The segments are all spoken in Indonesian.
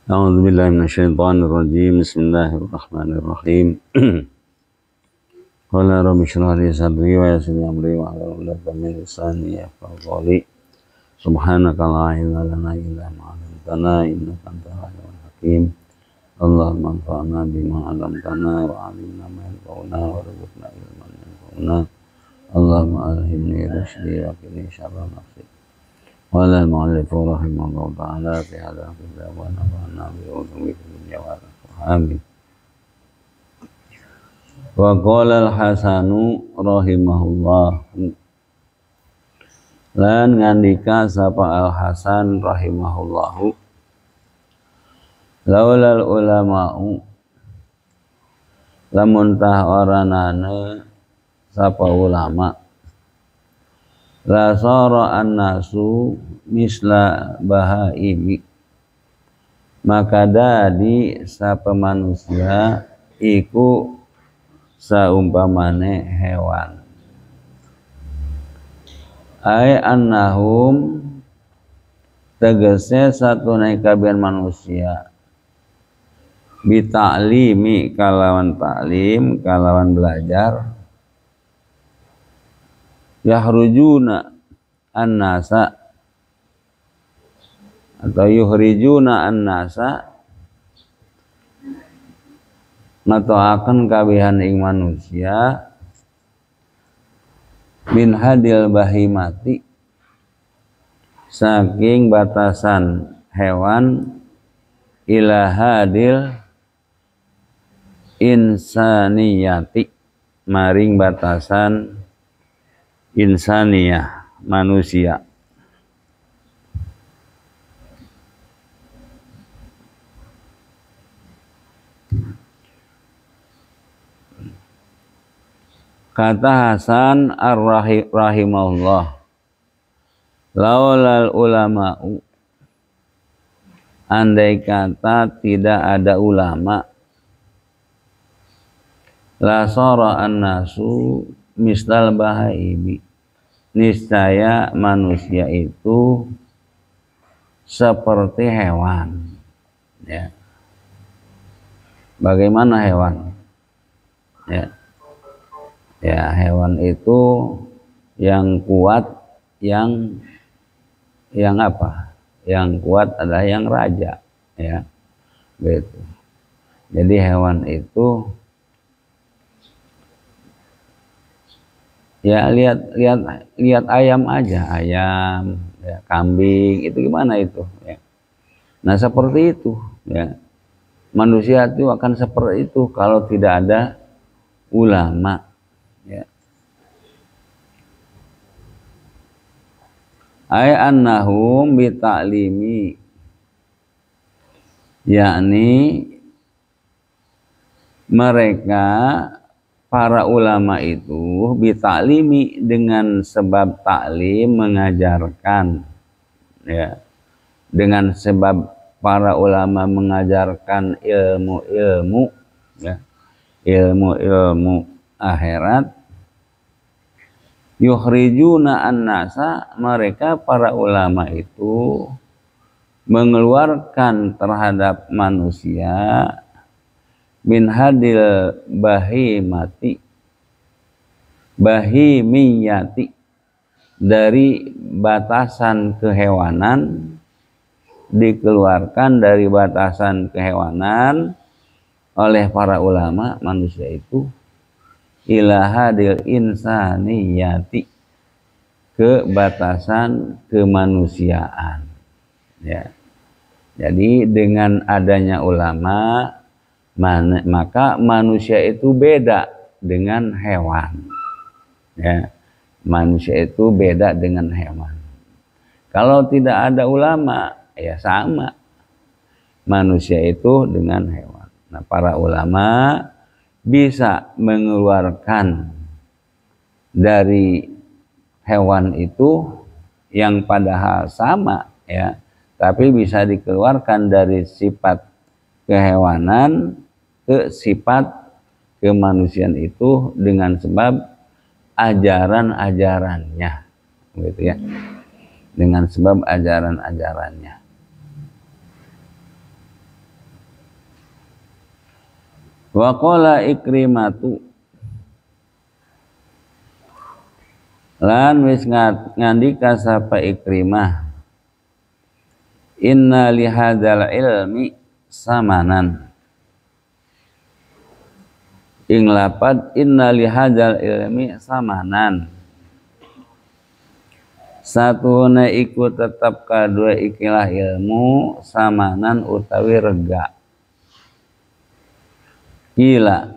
أعوذ بالله من الشيطان الرجيم. بسم الله الرحمن الرحيم. قال رب اشرح لي صدري ويسر لي أمري واحلل عقدة من لساني يفقهوا قولي. سبحانك لا علم لنا إلا ما علمتنا إنك أنت العليم الحكيم. اللهم انفعنا بما علمتنا وعلمنا ما ينفعنا وارزقنا علما ينفعنا. اللهم ألهمني رشدي وقني شر نفسي. قال المؤلف رحمه الله تعالى في هذا الكتاب ونفعنا بعلومه في الدنيا والآخرة آمين. وقال الحسن rahimahullah, lan ngandika sapa al Hasan rahimahullahu, laulal ulama'u, lamun tah oranane sapa ulama, la sara annasu misla bahaimi, maka dadi sapa manusia iku saumpamane hewan. Ai annahum, tegese satune kabeh manusia, bita'limi kalawan ta'lim, kalawan belajar, yahrujuna an-nasa atau yuhrijuna an-nasa, ngatoaken kabehan ing manusia, min hadil bahimati, saking batasan hewan, ila hadil insaniyati, maring batasan insaniyah, manusia. Kata Hasan ar-rahimahullah, laulal ulama'u, andai kata tidak ada ulama, la sara an-nasu misal bahaimi, niscaya manusia itu seperti hewan. Ya. Bagaimana hewan? Ya, hewan itu yang kuat, yang apa? Yang kuat adalah yang raja, ya. Begitu. Jadi hewan itu ya lihat ayam aja, ayam, ya, kambing, itu gimana itu, ya. Nah, seperti itu, ya. Manusia itu akan seperti itu kalau tidak ada ulama, ya. Ay annahum bita'limi, yakni mereka para ulama itu bita'limi, dengan sebab taklim, mengajarkan, ya. Dengan sebab para ulama mengajarkan ilmu-ilmu, ya, ilmu-ilmu akhirat, yukhrijuna an-nasa, mereka para ulama itu mengeluarkan terhadap manusia, min hadil bahimiyati, dari batasan kehewanan, dikeluarkan dari batasan kehewanan oleh para ulama manusia itu, ila hadil insaniyati, ke batasan kemanusiaan, ya. Jadi dengan adanya ulama, maka manusia itu beda dengan hewan, ya. Manusia itu beda dengan hewan. Kalau tidak ada ulama, ya sama manusia itu dengan hewan. Nah, para ulama bisa mengeluarkan dari hewan itu yang padahal sama, ya, tapi bisa dikeluarkan dari sifat kehewanan ke sifat kemanusiaan itu dengan sebab ajaran-ajarannya, gitu ya, dengan sebab ajaran-ajarannya. Wa qala Ikrimatu lan wis ngandika sapa Ikrimah, inna lihadzal ilmi samanan. Ing lapad inna lihadzal ilmi samanan, satuna iku tetap kadua ikilah ilmu samanan utawi rega. Kila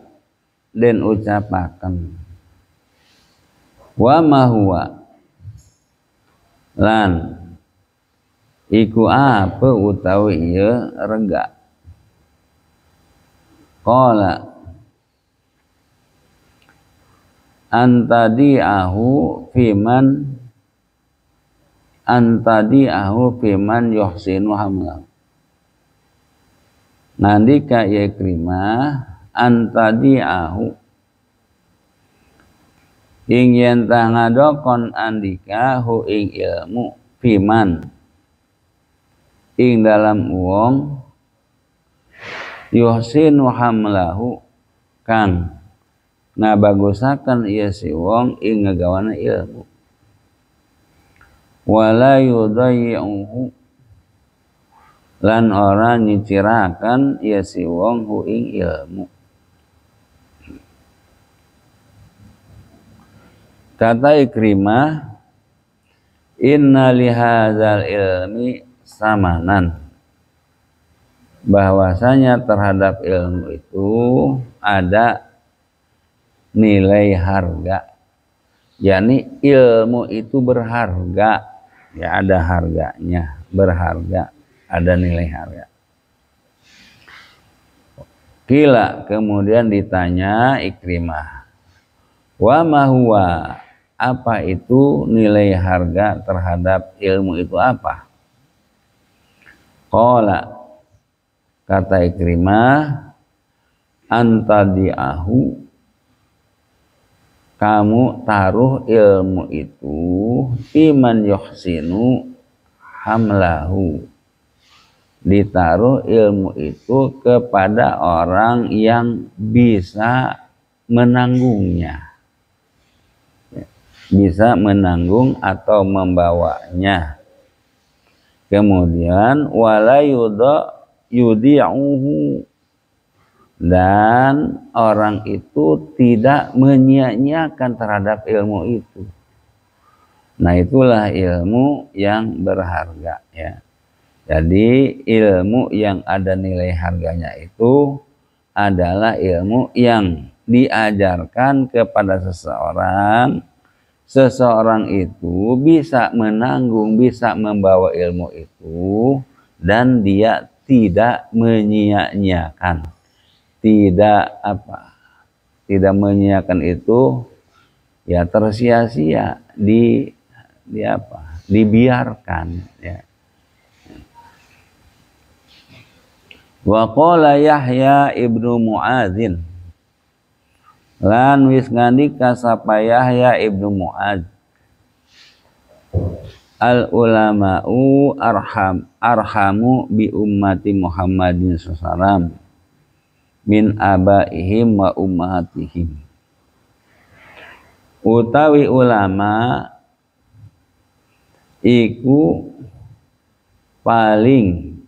den ucapaken wa ma huwa lan iku apa utawi ieu rega. Qala antadi'ahu fiman yuhsinu hamla. Nandika ya Ikrimah antadi'ahu ing yen ta ngadokon andika hu ing ilmu fiman ing dalam wong yuhsinu hamlahu kang ngabagusaken ieu si wong ing ngagawana ilmu, wala yudayyi'uhu lan ora nyiciraken ieu si wong hu ing ilmu. Kata Ikrimah, inna lihadzal ilmi samanan, bahwasanya terhadap ilmu itu ada nilai harga, yakni ilmu itu berharga, ya ada harganya, berharga, ada nilai harga. Kila kemudian ditanya Ikrimah, wa ma huwa, apa itu nilai harga terhadap ilmu itu apa? Qala, kata Ikrimah, antadi'ahu, kamu taruh ilmu itu iman yuhsinu hamlahu, ditaruh ilmu itu kepada orang yang bisa menanggungnya, bisa menanggung atau membawanya. Kemudian wala yudi'uhu, dan orang itu tidak menyia-nyiakan terhadap ilmu itu. Nah, itulah ilmu yang berharga, ya. Jadi ilmu yang ada nilai harganya itu adalah ilmu yang diajarkan kepada seseorang. Seseorang itu bisa menanggung, bisa membawa ilmu itu, dan dia tidak menyia-nyiakan, tidak menyia-nyiakan itu, ya tersia-sia, dibiarkan, ya. Wa qala Yahya ibnu Mu'adzin, lan wis ngandika sapa Yahya ibnu Mu'adz, al ulama'u arhamu bi ummati Muhammadin sallallahu min abaihim wa ummahatihim. Utawi ulama iku paling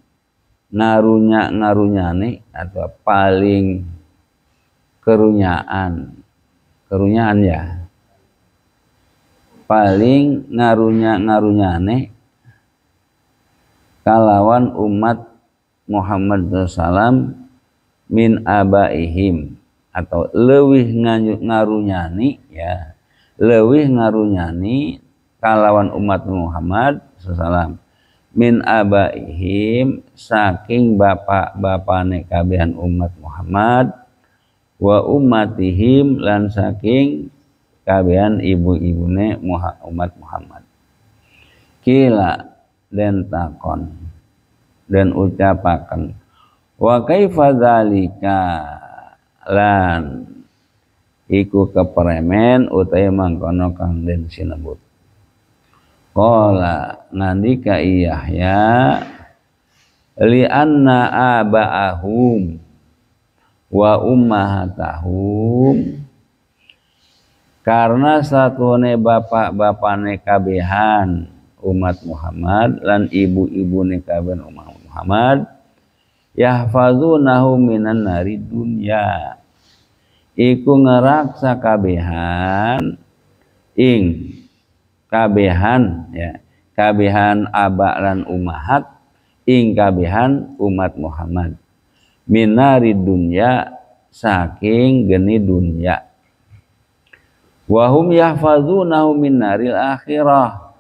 ngarunyane atau paling kerunyaan ya, paling ngarunyane kalawan umat Muhammad SAW min abaihim, atau leuwih ngarunyani, ya, leuwih ngarunyani kalawan umat Muhammad SAW min abaihim, saking bapak-bapane kabehan umat Muhammad, wa ummatihim, lan saking kabehan ibu-ibune umat Muhammad. Kila den takon den ucapaken, wa kaifa dzalika, lan iku kepremen utawi mangkono kang den sinebut. Qala, nandika Yahya, li anna aba'ahum, wa ummahatahum, karena satune bapak-bapane kabehan umat Muhammad lan ibu-ibune kabehan umat Muhammad, yahfazunahu minan nari dunya, iku ngeraksa kabehan ing kabehan, ya, kabehan aba lan umahat ing kabehan umat Muhammad, minari dunya, saking geni dunya, wahum yahfazunahu min naril akhirah,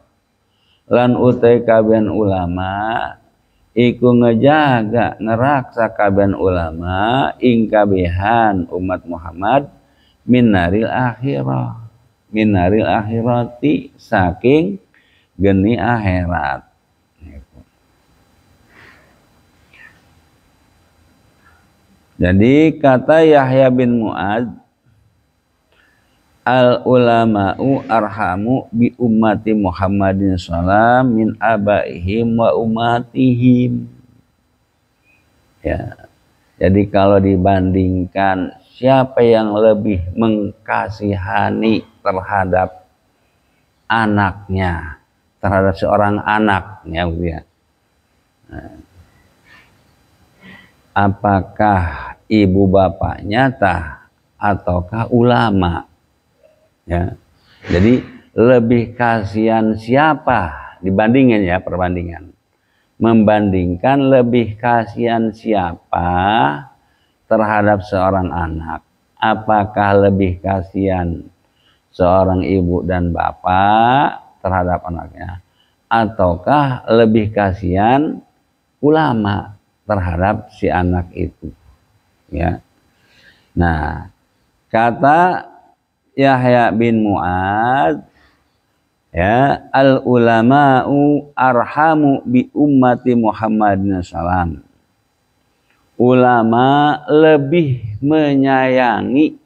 lan utai kabehan ulama iku ngejaga ngeraksa kabehan ulama ing kabehan umat Muhammad min naril akhirah, min naril akhirati, saking geni akhirat. Jadi kata Yahya bin Mu'adz, al ulama'u arhamu bi ummati Muhammadin sallam min abaihim wa ummatihim. Ya. Jadi kalau dibandingkan siapa yang lebih mengkasihani terhadap anaknya, terhadap seorang anak, ya, nah, apakah ibu bapaknya ataukah ulama? Ya, jadi lebih kasihan siapa dibandingin, ya, perbandingan, membandingkan lebih kasihan siapa terhadap seorang anak, apakah lebih kasihan seorang ibu dan bapak terhadap anaknya, ataukah lebih kasihan ulama terhadap si anak itu, ya. Nah, kata Yahya bin Mu'adz, ya, al ulama'u arhamu bi ummati Muhammadin sallam, ulama lebih menyayangi,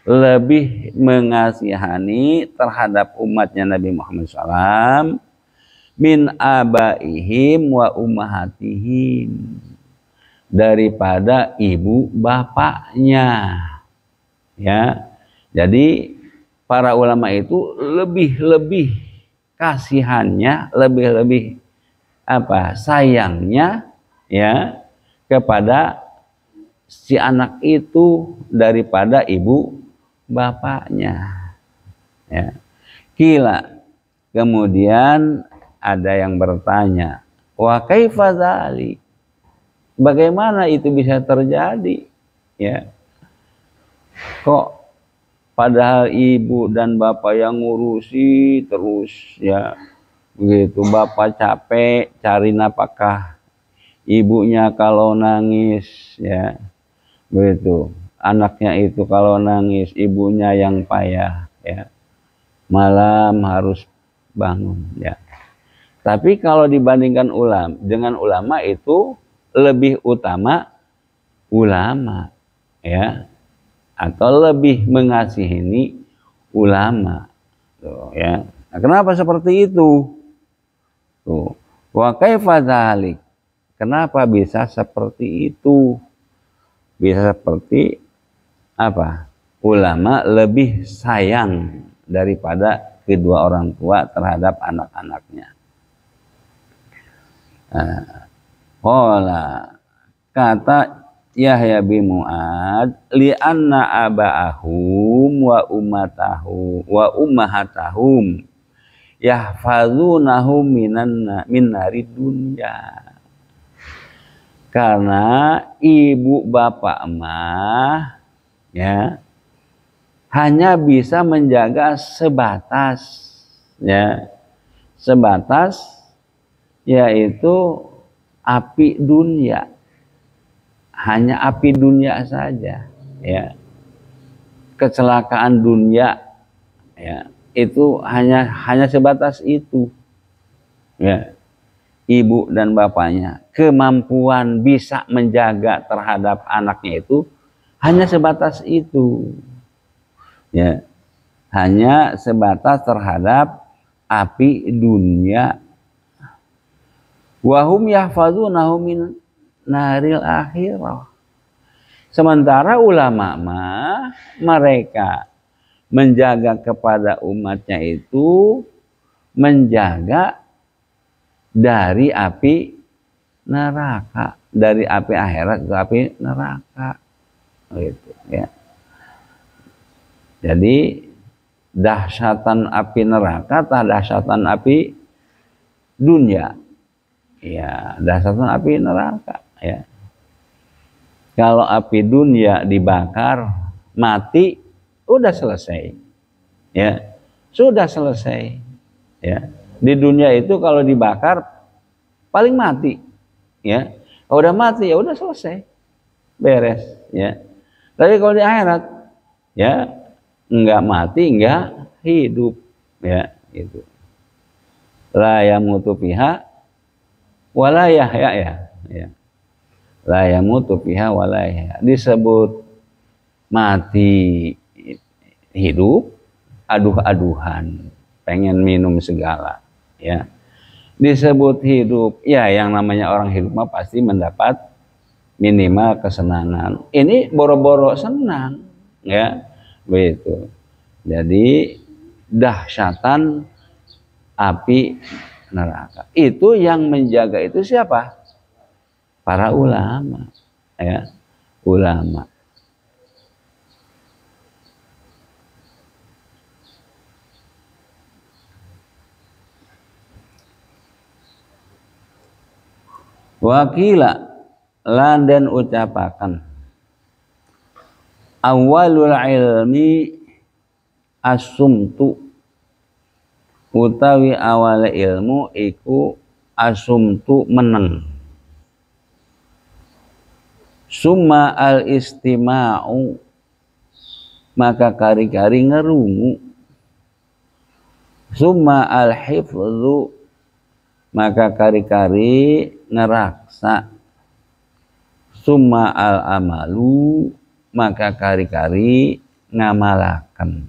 lebih mengasihani terhadap umatnya Nabi Muhammad SAW min abaihim wa ummahatihim, daripada ibu bapaknya, ya. Jadi para ulama itu lebih kasihannya, lebih sayangnya, ya, kepada si anak itu daripada ibu bapaknya, ya. Kila, kemudian ada yang bertanya, wa kaifa dzalik, bagaimana itu bisa terjadi, ya, kok padahal ibu dan bapak yang ngurusi terus, ya, begitu, bapak capek cari nafkah ibunya kalau nangis, ya, begitu, anaknya itu kalau nangis ibunya yang payah, ya, malam harus bangun, ya. Tapi kalau dibandingkan dengan ulama itu lebih utama ulama, ya, atau lebih mengasihani ulama, tuh, ya. Nah, kenapa seperti itu? Tuh, wa kaifa dzalik, kenapa bisa seperti itu? Bisa seperti apa? Ulama lebih sayang daripada kedua orang tua terhadap anak-anaknya. Qala, kata Yahya bin Mu'adz, li'anna aba'ahum wa ummahatahum yahfazunahum min nari dunya, karena ibu bapak mah, ya, hanya bisa menjaga sebatas, ya, sebatas, yaitu api dunia, hanya api dunia saja, ya, kecelakaan dunia, ya, itu hanya sebatas itu, ya. Ibu dan bapaknya kemampuan bisa menjaga terhadap anaknya itu hanya sebatas itu, ya, hanya sebatas terhadap api dunia. Wahum yahfazunahu min naril akhirah, Sementara ulama mah mereka menjaga kepada umatnya itu menjaga dari api neraka, dari api akhirat ke api neraka, gitu ya. Jadi dahsyatan api neraka tak dahsyatan api dunia, ya dahsyatan api neraka ya. Kalau api dunia dibakar mati udah selesai, ya sudah selesai ya. Di dunia itu kalau dibakar paling mati, ya. Kalau udah mati ya udah selesai, beres, ya. Tapi kalau di akhirat, ya enggak mati, enggak hidup, ya itu. La yamutu fiha wala yahya, ya. La yamutu fiha wala yahya. Disebut mati hidup, aduh-aduhan, pengen minum segala, ya. Disebut hidup, ya yang namanya orang hidup mah pasti mendapat minimal kesenangan. Ini boro-boro senang, ya begitu. Jadi dahsyatan api neraka. Itu yang menjaga itu siapa? Para ulama, ya ulama. Wakila lan dan ucapakan awalul ilmi asumtu, utawi awal ilmu iku asumtu meneng. Summa al istima'u, maka kari-kari ngerungu. Summa al hifdzu, maka kari-kari ngeraksa. Summa al amalu, maka kari-kari ngamalaken.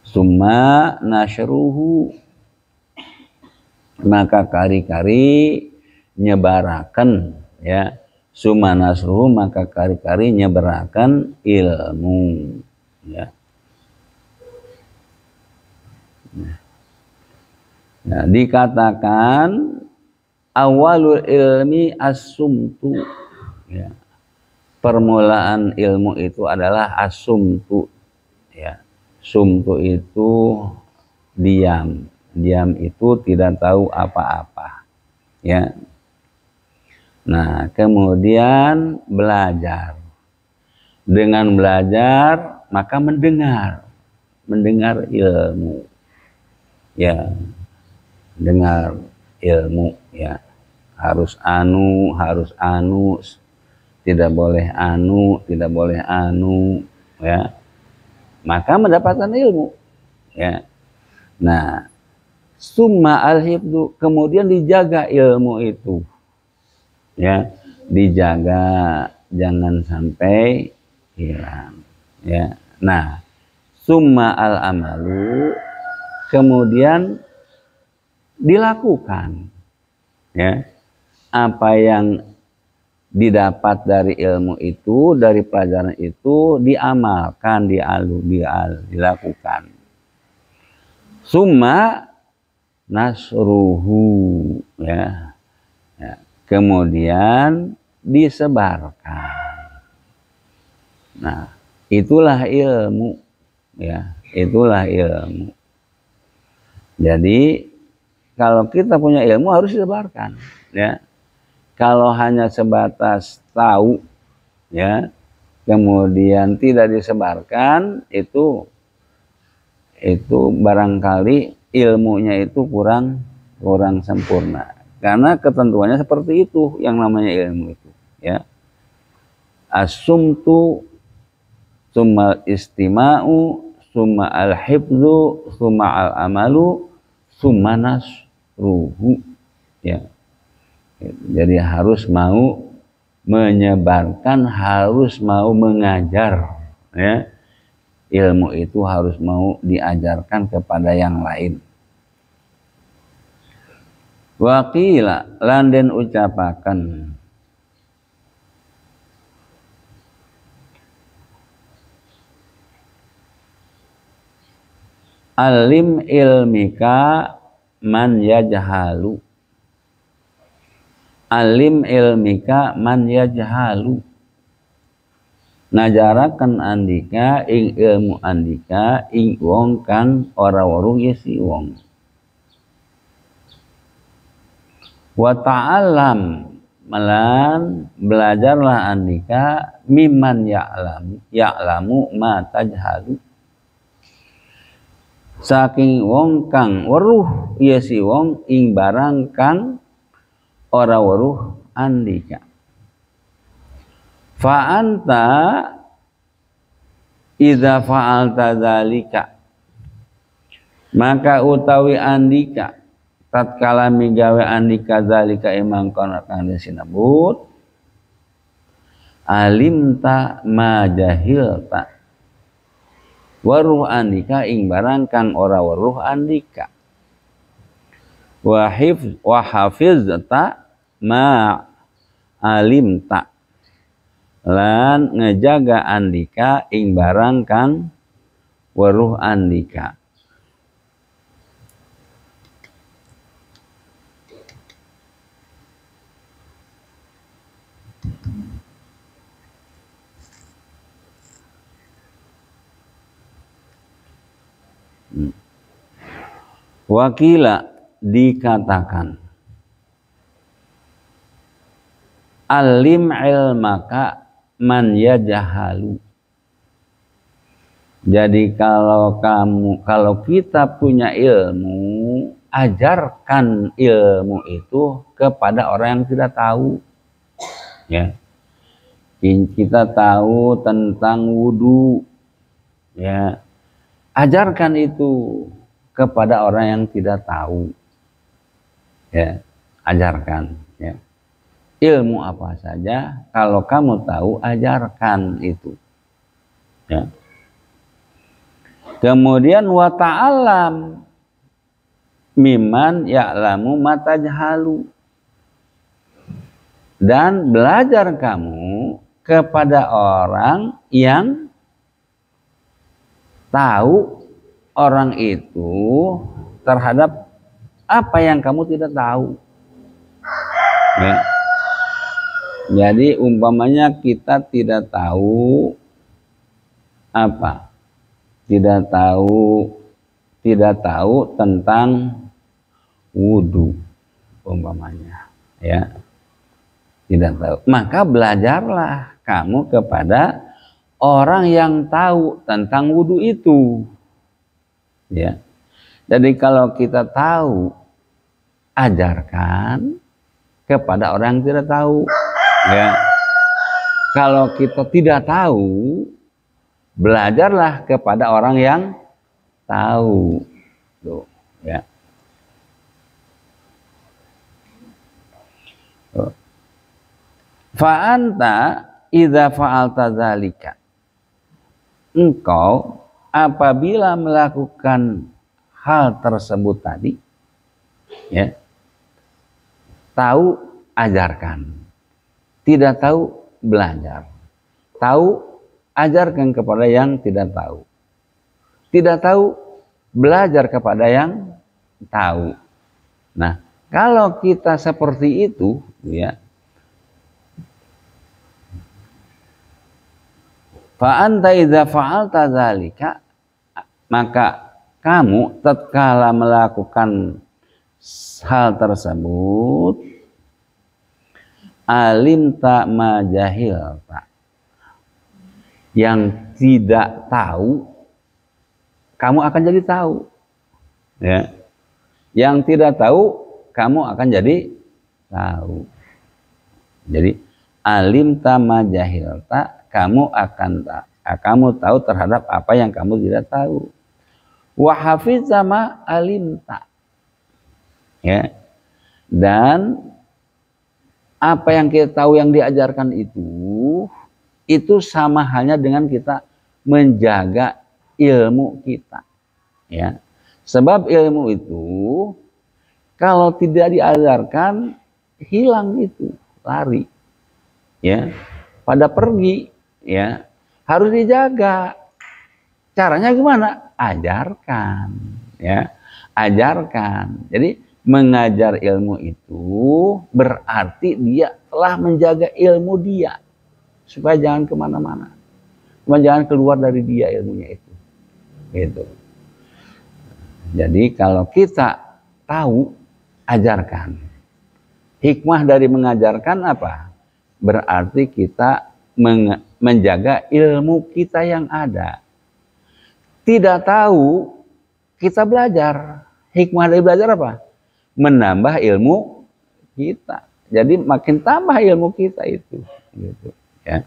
Summa nasyruhu, maka kari-kari nyebaraken, ya. Summa nasruhu, maka kari-kari nyebaraken ilmu, ya. Nah, dikatakan awalul ilmi as-sumtu, ya. Permulaan ilmu itu adalah as-sumtu, ya. Sumtu itu diam, diam itu tidak tahu apa-apa, ya. Nah, kemudian belajar. Dengan belajar maka mendengar, mendengar ilmu, ya. Dengar ilmu, ya. Harus anu, tidak boleh anu, tidak boleh anu, ya. Maka mendapatkan ilmu, ya. Nah, summa al-hifdzu, kemudian dijaga ilmu itu, ya, dijaga jangan sampai hilang, ya. Nah, summa al-amalu, kemudian dilakukan, ya, apa yang didapat dari ilmu itu, dari pelajaran itu diamalkan, dilakukan. Summa nasruhu, ya. Ya. Kemudian disebarkan. Nah, itulah ilmu, ya. Itulah ilmu. Jadi kalau kita punya ilmu harus disebarkan, ya. Kalau hanya sebatas tahu, ya, kemudian tidak disebarkan, itu barangkali ilmunya itu kurang sempurna. Karena ketentuannya seperti itu yang namanya ilmu itu, ya. As-sumtu, summa istima'u, summa al-hifdzu, summa al-amalu, summa nasruhu, ya. Jadi harus mau menyebarkan, harus mau mengajar, ya. Ilmu itu harus mau diajarkan kepada yang lain. Waqila lan den ucapaken Alim ilmika man yajhalu. Alim ilmika man yajhalu. Ngajarakan andika ing ilmu andika ing wong kang ora weruh ya si wong. Wa ta'alam malan belajarlah andika mimman ya'lamu ma tajhalu. Saking wong kang weruh ya si wong ing barang kang ora weruh andika. Fa anta idza fa'alta dzalika, maka utawi andika tatkala migawe andika zalika imang kono kang sinebut alimta ma jahilta, weruh andika ing barang kang ora weruh andika, wa hafizta ma alimta, lan ngejaga andika ing barang kang weruh andika. Wakila dikatakan alim ilmaka man yajhalu. Jadi kalau kita punya ilmu, ajarkan ilmu itu kepada orang yang tidak tahu. Ya. Kita tahu tentang wudu, ya. Ajarkan itu kepada orang yang tidak tahu. Ya, ajarkan, ya. Ilmu apa saja, kalau kamu tahu, ajarkan itu. Ya. Kemudian wa ta'alam mimman ya'lamu ma tajhalu. Dan belajar kamu kepada orang yang tahu orang itu terhadap apa yang kamu tidak tahu. Ya. Jadi umpamanya kita tidak tahu apa? Tidak tahu tentang wudu umpamanya, ya. Tidak tahu. Maka belajarlah kamu kepada orang yang tahu tentang wudu itu. Ya. Jadi kalau kita tahu, ajarkan kepada orang yang tidak tahu. Ya. Kalau kita tidak tahu, belajarlah kepada orang yang tahu. Tuh, ya. Fa anta idza fa'alta dzalika. Engkau apabila melakukan hal tersebut tadi, ya, tahu ajarkan, tidak tahu belajar, tahu ajarkan kepada yang tidak tahu, tidak tahu belajar kepada yang tahu. Nah, kalau kita seperti itu, ya, fa anta idza fa'alta dzalika, maka kamu tatkala melakukan hal tersebut alimta ma jahilta, yang tidak tahu kamu akan jadi tahu, ya. Yang tidak tahu kamu akan jadi tahu. Jadi alimta ma jahilta, kamu tahu terhadap apa yang kamu tidak tahu. Wa hafizza ma alimta, ya. Dan apa yang kita tahu yang diajarkan itu sama halnya dengan kita menjaga ilmu kita, ya. Sebab ilmu itu kalau tidak diajarkan hilang, itu lari, ya, pada pergi, ya. Harus dijaga, Caranya gimana? Ajarkan, ya. Ajarkan. Jadi mengajar ilmu itu berarti dia telah menjaga ilmu dia supaya jangan kemana-mana, jangan keluar dari dia ilmunya itu. Gitu. Jadi kalau kita tahu, ajarkan. Hikmah dari mengajarkan apa? Berarti kita menjaga ilmu kita yang ada. Tidak tahu, kita belajar. Hikmah dari belajar apa? Menambah ilmu kita. Jadi makin tambah ilmu kita itu. Gitu, ya.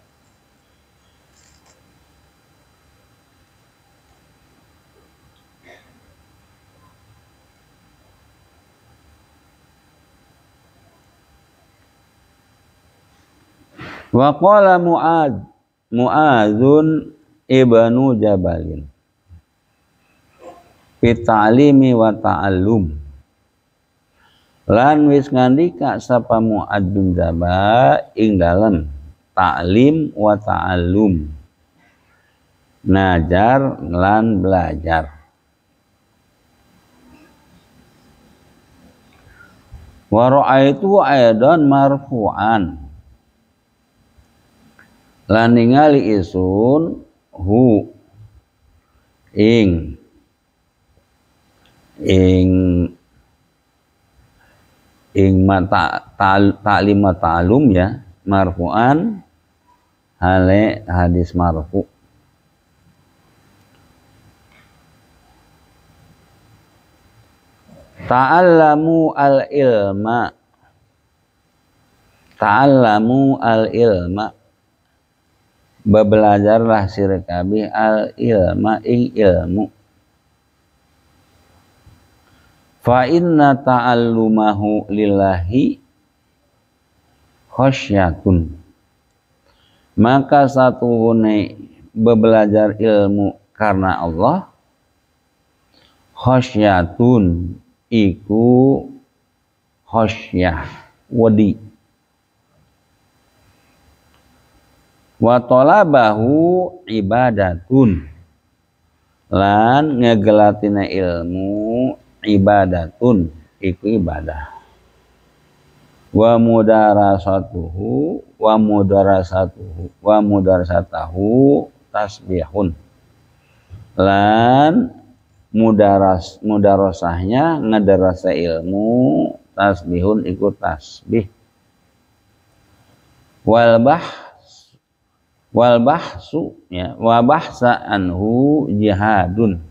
Wa qala Mu'adzun ibnu Jabalin fi ta'limi wa ta'allum. Lan wis ngandika sapa Mu'adz bin Jabal ing dalem ta'lim wa ta'allum, najar lan belajar. Wa ra'aitu aidan marfu'an, lan ningali isun hu ing mata ta'lim ta'allum, ya, marfu'an hale hadis marfu. Ta'allamu al-ilma, ta'allamu al-ilma, bebelajarlah sira kabeh al-ilma ing ilmu. Fa inna ta'allumahu lillahi khasyatun, maka satuhune bebelajar ilmu karena Allah, khasyatun iku khasyah wedi. Wa talabahu ibadatun, lan ngegelatina ilmu ibadatun iku ibadah. Wa mudarasatuhu tasbihun, lan mudarasahnya ngedarasa ilmu tasbihun iku tasbih. Wal bahsu, ya, wa bahsa anhu jihadun,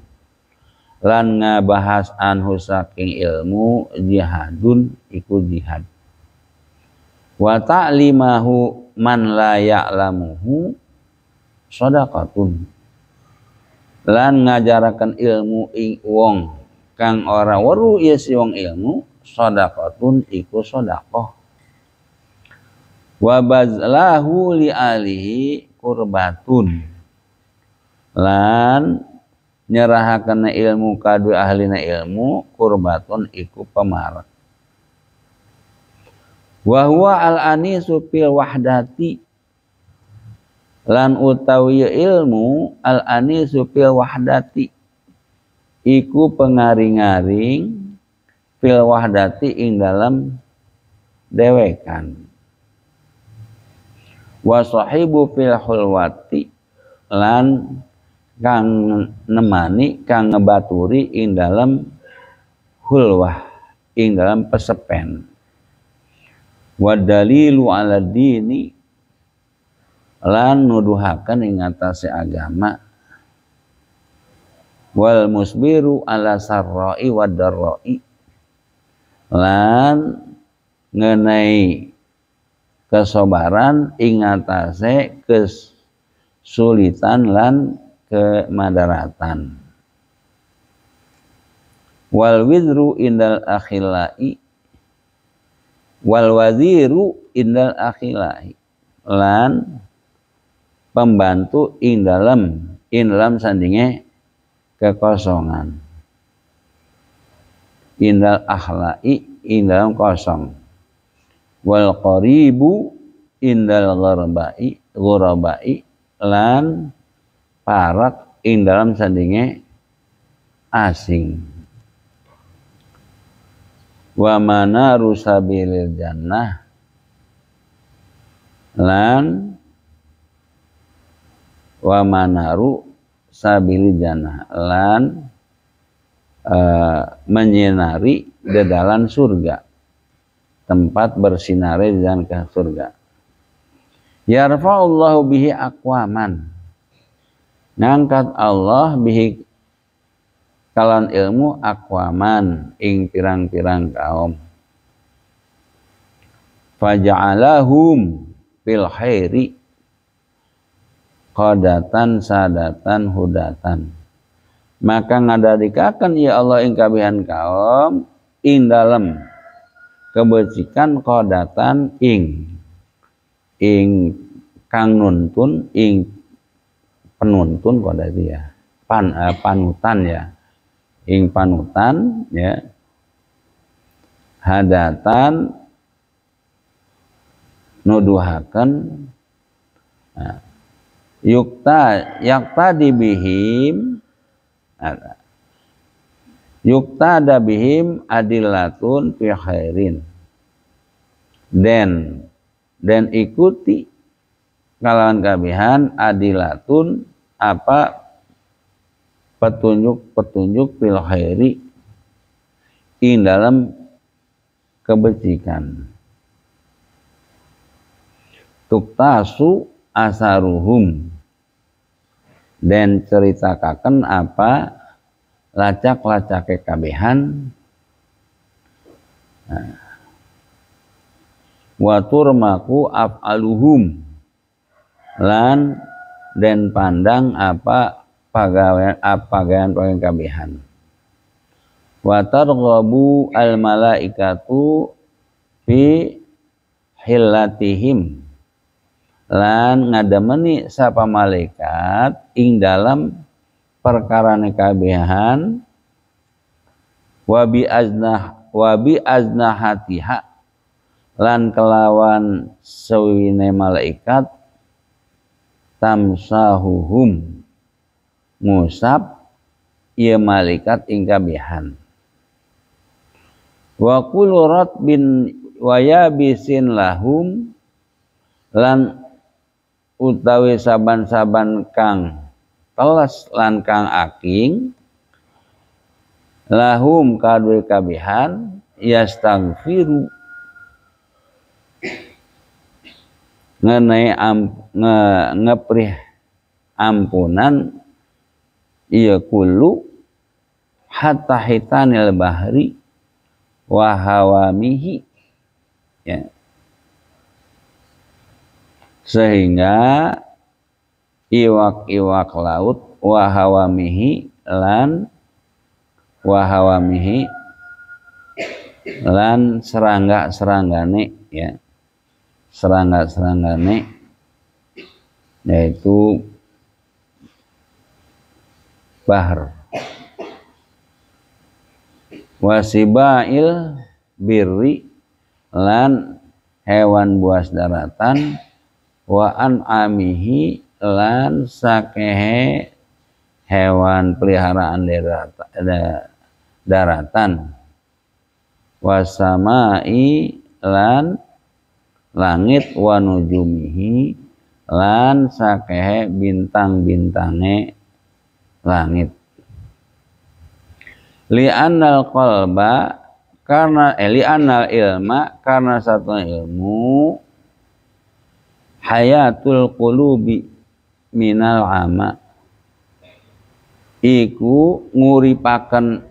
lan ngabahas anhu saking ilmu jihadun iku jihad. Wa ta'limahu man la ya'lamuhu shadaqatun, lan ngajaraken ilmu ing wong kang ora weruh ya si wong ilmu, shadaqatun iku sedekah. Wa bazlahu li alihi qurbatun, lan nyerahaken ilmu kadue ahlina ilmu, qurbatun iku pemarak. Wa huwa al-anisu fil wahdati, lan utawi ilmu al-anisu fil wahdati iku pengaring-aring fil wahdati ing dalam dewekan. Wa sahibu fil hulwati, lan kang nemani, kang ngebaturi ing dalam hulwah, ing dalam pesepen. Wa dalilu ala dini, lan nuduhaken ing atase agama. Wal musbiru ala sarra'i wa darra'i, lan ngenai kesabaran ing atase kesulitan lan kemadaratan. Wal widru indal akhilai, wal waziru indal akhilai, lan pembantu ing dalam sandinge kekosongan. Indal akhlai ing dalam kosong. Wal qaribu indal ghurabai, lan parak ing dalam sandinge asing. Wa manaru sabilil jannah lan wa manaru sabilil jannah lan menyinari dedalan surga, tempat bersinari di dalam surga. Yarfa'ullahu bihi aqwaman, ngangkat Allah bihi kalan ilmu aqwaman ing pirang-pirang kaum. Faja'alahum fil khairi qadatan sadatan hudatan, maka ngadadikaken ya Allah ing kabihan kaum ing dalem kebajikan qadatan ing kang nuntun ing penuntun qadati ya panutan ya ing panutan ya hadatan nuduhaken yakta dibihim yuktada bihim adillatun fi khairin, dan ikuti kalawan kabihan adilatun apa petunjuk fil khairi ing dalam kebajikan. Tuktasu asaruhum, dan ceritakan apa lacak-lacake kabehan. Wa turmaku af'aluhum, lan dan pandang apa pagawean kabehan. Wa targhabu al malaikatu fi hillatihim, lan ngademeni sapa malaikat ing dalam perkarane kabehan. Wa bi aznahatiha, lan kelawan sewine malaikat tamsahuhum ngusap ieu malaikat ing kabehan. Wa kullu ratbin wa yabisin lahum, lan utawi saban-saban kang teles lan kang aking lahum kadue kabehan yastaghfiru ngenai ngeprih ampunan iya kullu hatta hitanil bahri wa hawamihi, ya, sehingga iwak-iwak laut wa hawamihi lan serangga-seranggane, ya, serangga-seranggane yaitu bahar. Wasibail birri, lan hewan buas daratan, wa an'amihi, lan sakehe hewan peliharaan daratan, wasamai, lan langit, wa nujumihi, lan sakehe bintang-bintange langit. Li'annal qalba, karena li'annal ilma, karena satu ilmu, hayatul qulubi minal ama, iku nguripaken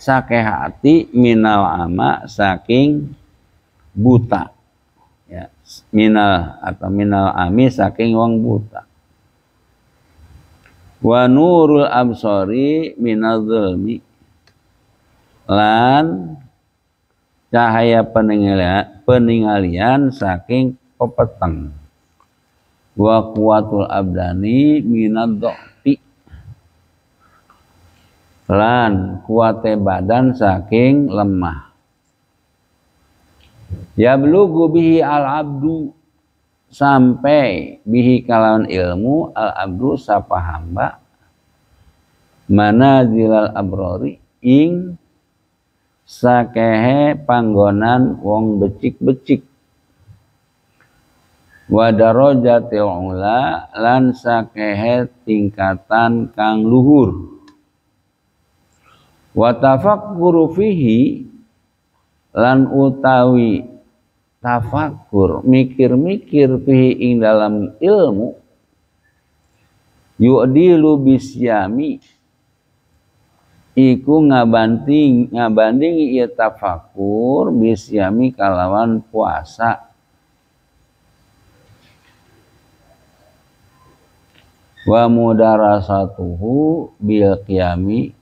sake hati minal ama saking buta, ya, minal ami saking wong buta. Wa nurul absori minal zulmi, lan cahaya peningalian saking pepeteng. Wa kuwatul abdani minad dha'fi, lan kuate badan saking lemah. Yablughu bihi al abdu, sampai bihi kalawan ilmu al abdu sapa hamba manazilal abrori ing sakehe panggonan wong becik-becik, wa darajatil ula lan sakehe tingkatan kang luhur, wa tafakkuru fihi lan utawi tafakkur mikir-mikir fihi ing dalam ilmu, yu'dilu bisyami iku ngabandingi ieu tafakkur bisyami kalawan puasa, wa mudarasatuhu bil qiyami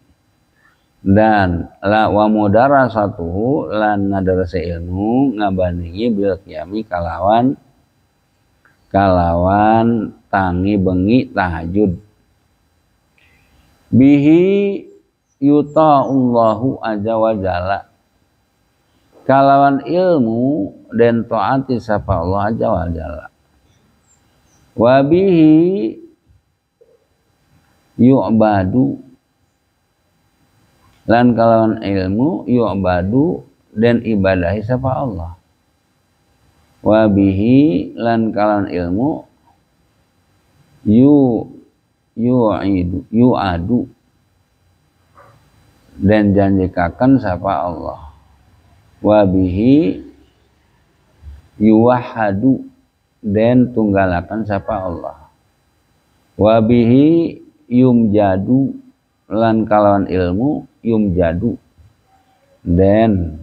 dan wa mudarasatuhu lan ngadarase ilmu ngabandingi bil qiyami kalawan tangi bengi tahajud, bihi yuta'ullahu azza wa jalla kalawan ilmu dan taati sapa Allah azza wa jalla, wa bihi yu'badu lan kalawan ilmu yu'badu dan ibadahi sapa Allah, wa bihi lan kalawan ilmu yu'adu dan janjikaken sapa Allah, wa bihi yuwahhadu dan tunggalaken sapa Allah, wa bihi yumjadu lan kalawan ilmu yumjadu dan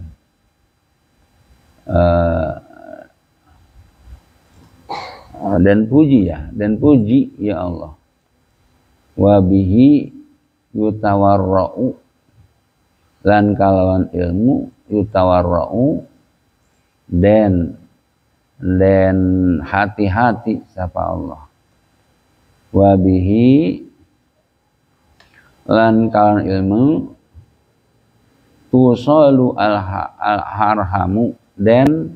puji ya Allah, wa bihi yutawarra'u lan kalawan ilmu yutawarra'u dan hati-hati sapa Allah, wa bihi lan kalawan ilmu tusalu al-harhamu dan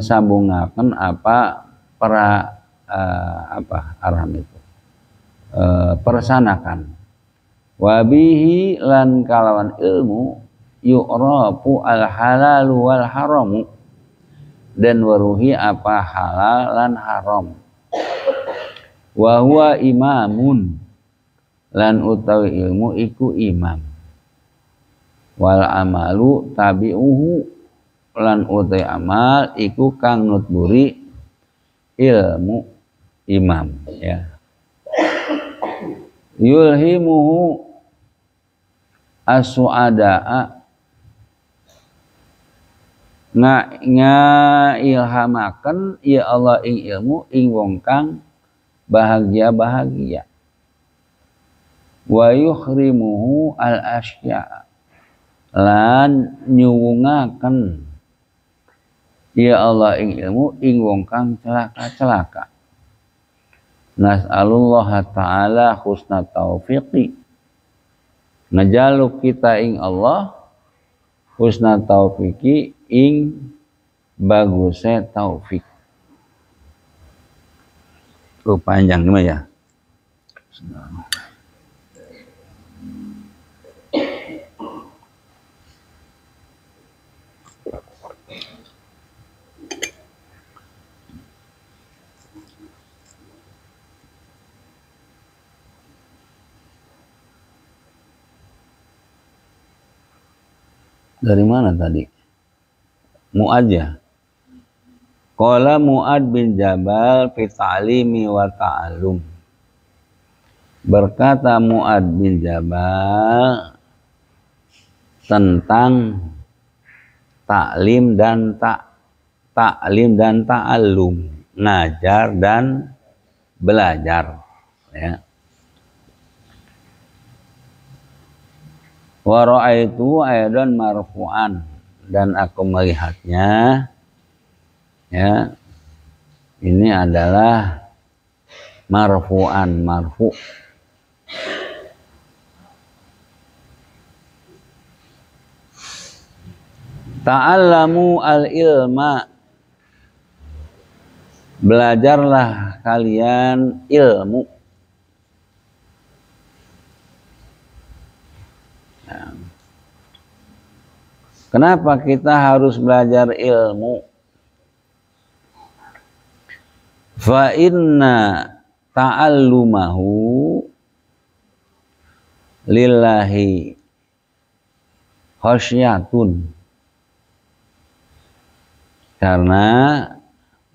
sambungaken apa arham itu persanakan, wa bihi lan kalawan ilmu yu'rafu al-halalu wal haramu dan waruhi apa halal lan haram, wa huwa imamun lan utawi ilmu iku imam, wal amalu tabi'uhu lan utawi amal iku kang nutburi ilmu imam, ya. Yulhimuhu as-su'ada'a ilhamaken ya Allah ing ilmu ing wong kang bahagia, wa yuhrimuhu al-asya lan nyuwungaken ya Allah ing ilmu ing wong kang celaka. Nas'alullah ta'ala husna taufiqi, ngejaluk kita ing Allah husna taufiqi ing bagusnya taufik. Panjang gimana ya? Dari mana tadi? Mu'ad ya? Qala Mu'ad bin Jabal fi ta'limi wa ta'allum. Berkata Mu'ad bin Jabal tentang taklim dan ta'allum, ngajar dan belajar, ya. Wa ra'aitu aidan marfu'an, dan aku melihatnya, ya, ini adalah marfu'an, marfu'. Ta'allamu al-ilma, belajarlah kalian ilmu. Nah, kenapa kita harus belajar ilmu? Fa inna ta'allumahu lillahi khasyatun. Karena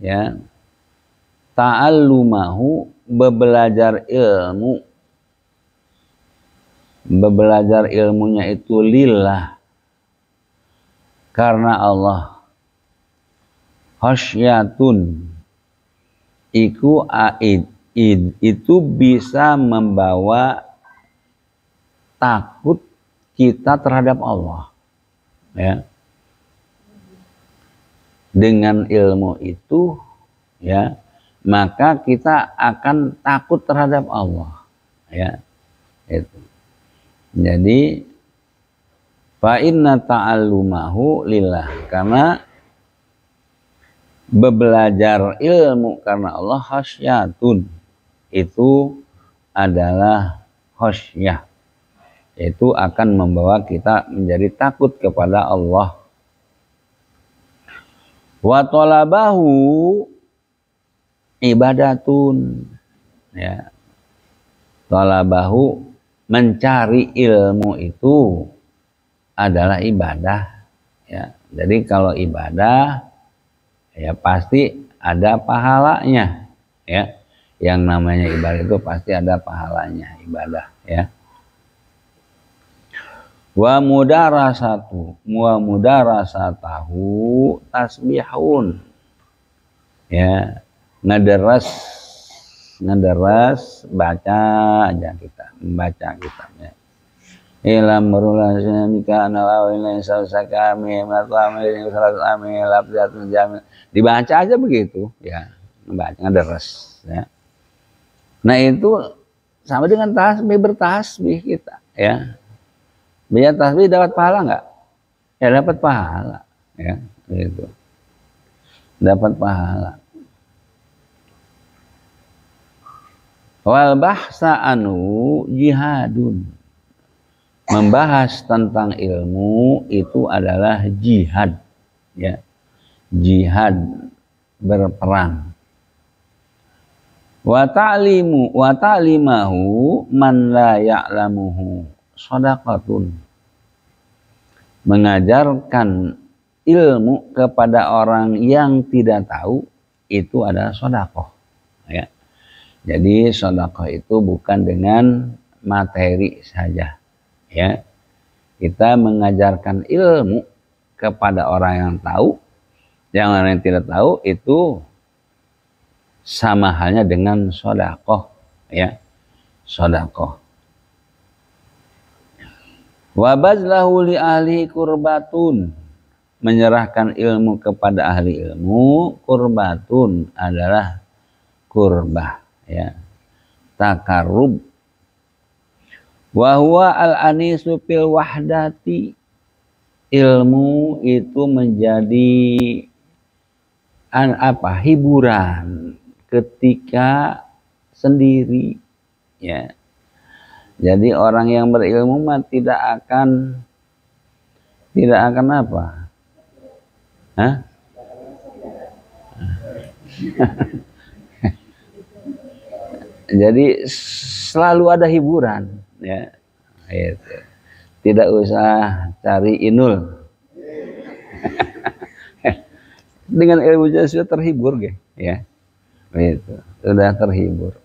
ya ta'allumahu bebelajar ilmunya itu lillah, karena Allah. Khasyatun iku itu bisa membawa takut kita terhadap Allah, ya. Dengan ilmu itu, ya, maka kita akan takut terhadap Allah, ya. Itu. Jadi fa inna ta'allumahu lillah, karena bebelajar ilmu karena Allah khasyatun, itu adalah khasyah, itu akan membawa kita menjadi takut kepada Allah. Wa talabahu ibadatun, ya. Talabahu mencari ilmu itu adalah ibadah, ya. Jadi kalau ibadah ya pasti ada pahalanya, ya. Yang namanya ibadah itu pasti ada pahalanya, ibadah, ya. Wa mudarasatahu tasbihun, ya. Ngederas baca aja kita, membaca kitabnya. Ilam merulasanika analawina salsakami matlamil salsami labzatun jamil, dibaca aja begitu, ya. Membaca, ngederas, ya. Nah itu sama dengan tasbih, bertasbih kita, ya. Biar tasbih dapat pahala nggak? Ya dapat pahala, ya, gitu. Dapat pahala. Wal bahsa anu jihadun, membahas tentang ilmu itu adalah jihad, ya. Jihad, berperang. Wa ta'limahu man la ya'lamuhu shadaqatun, mengajarkan ilmu kepada orang yang tidak tahu itu adalah sedekah, ya. Jadi sedekah itu bukan dengan materi saja, ya. Kita mengajarkan ilmu kepada orang yang tahu, yang lain yang tidak tahu, itu sama halnya dengan sedekah, ya. Sedekah. Wa bazlahu li ahli kurbatun, menyerahkan ilmu kepada ahli ilmu, kurbatun adalah kurbah, ya, takarrub. Wa huwa al-anisu fil wahdati, ilmu itu menjadi hiburan ketika sendiri, ya. Jadi orang yang berilmu mah tidak akan apa? Hah? Jadi selalu ada hiburan, ya. Gitu. Tidak usah cari inul. Dengan ilmu sudah terhibur, ya. Gitu. Sudah terhibur.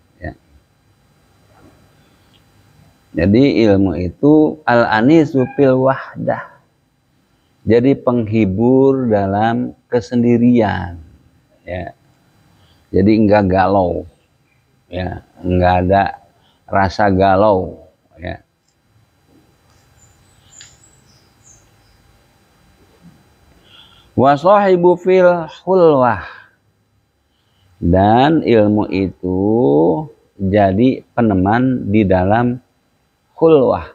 Jadi ilmu itu al-anisu fil wahdah, jadi penghibur dalam kesendirian, ya. Jadi enggak galau, ya, enggak ada rasa galau, ya. Wa sahibu fil hulwah, dan ilmu itu jadi peneman di dalam hulwah,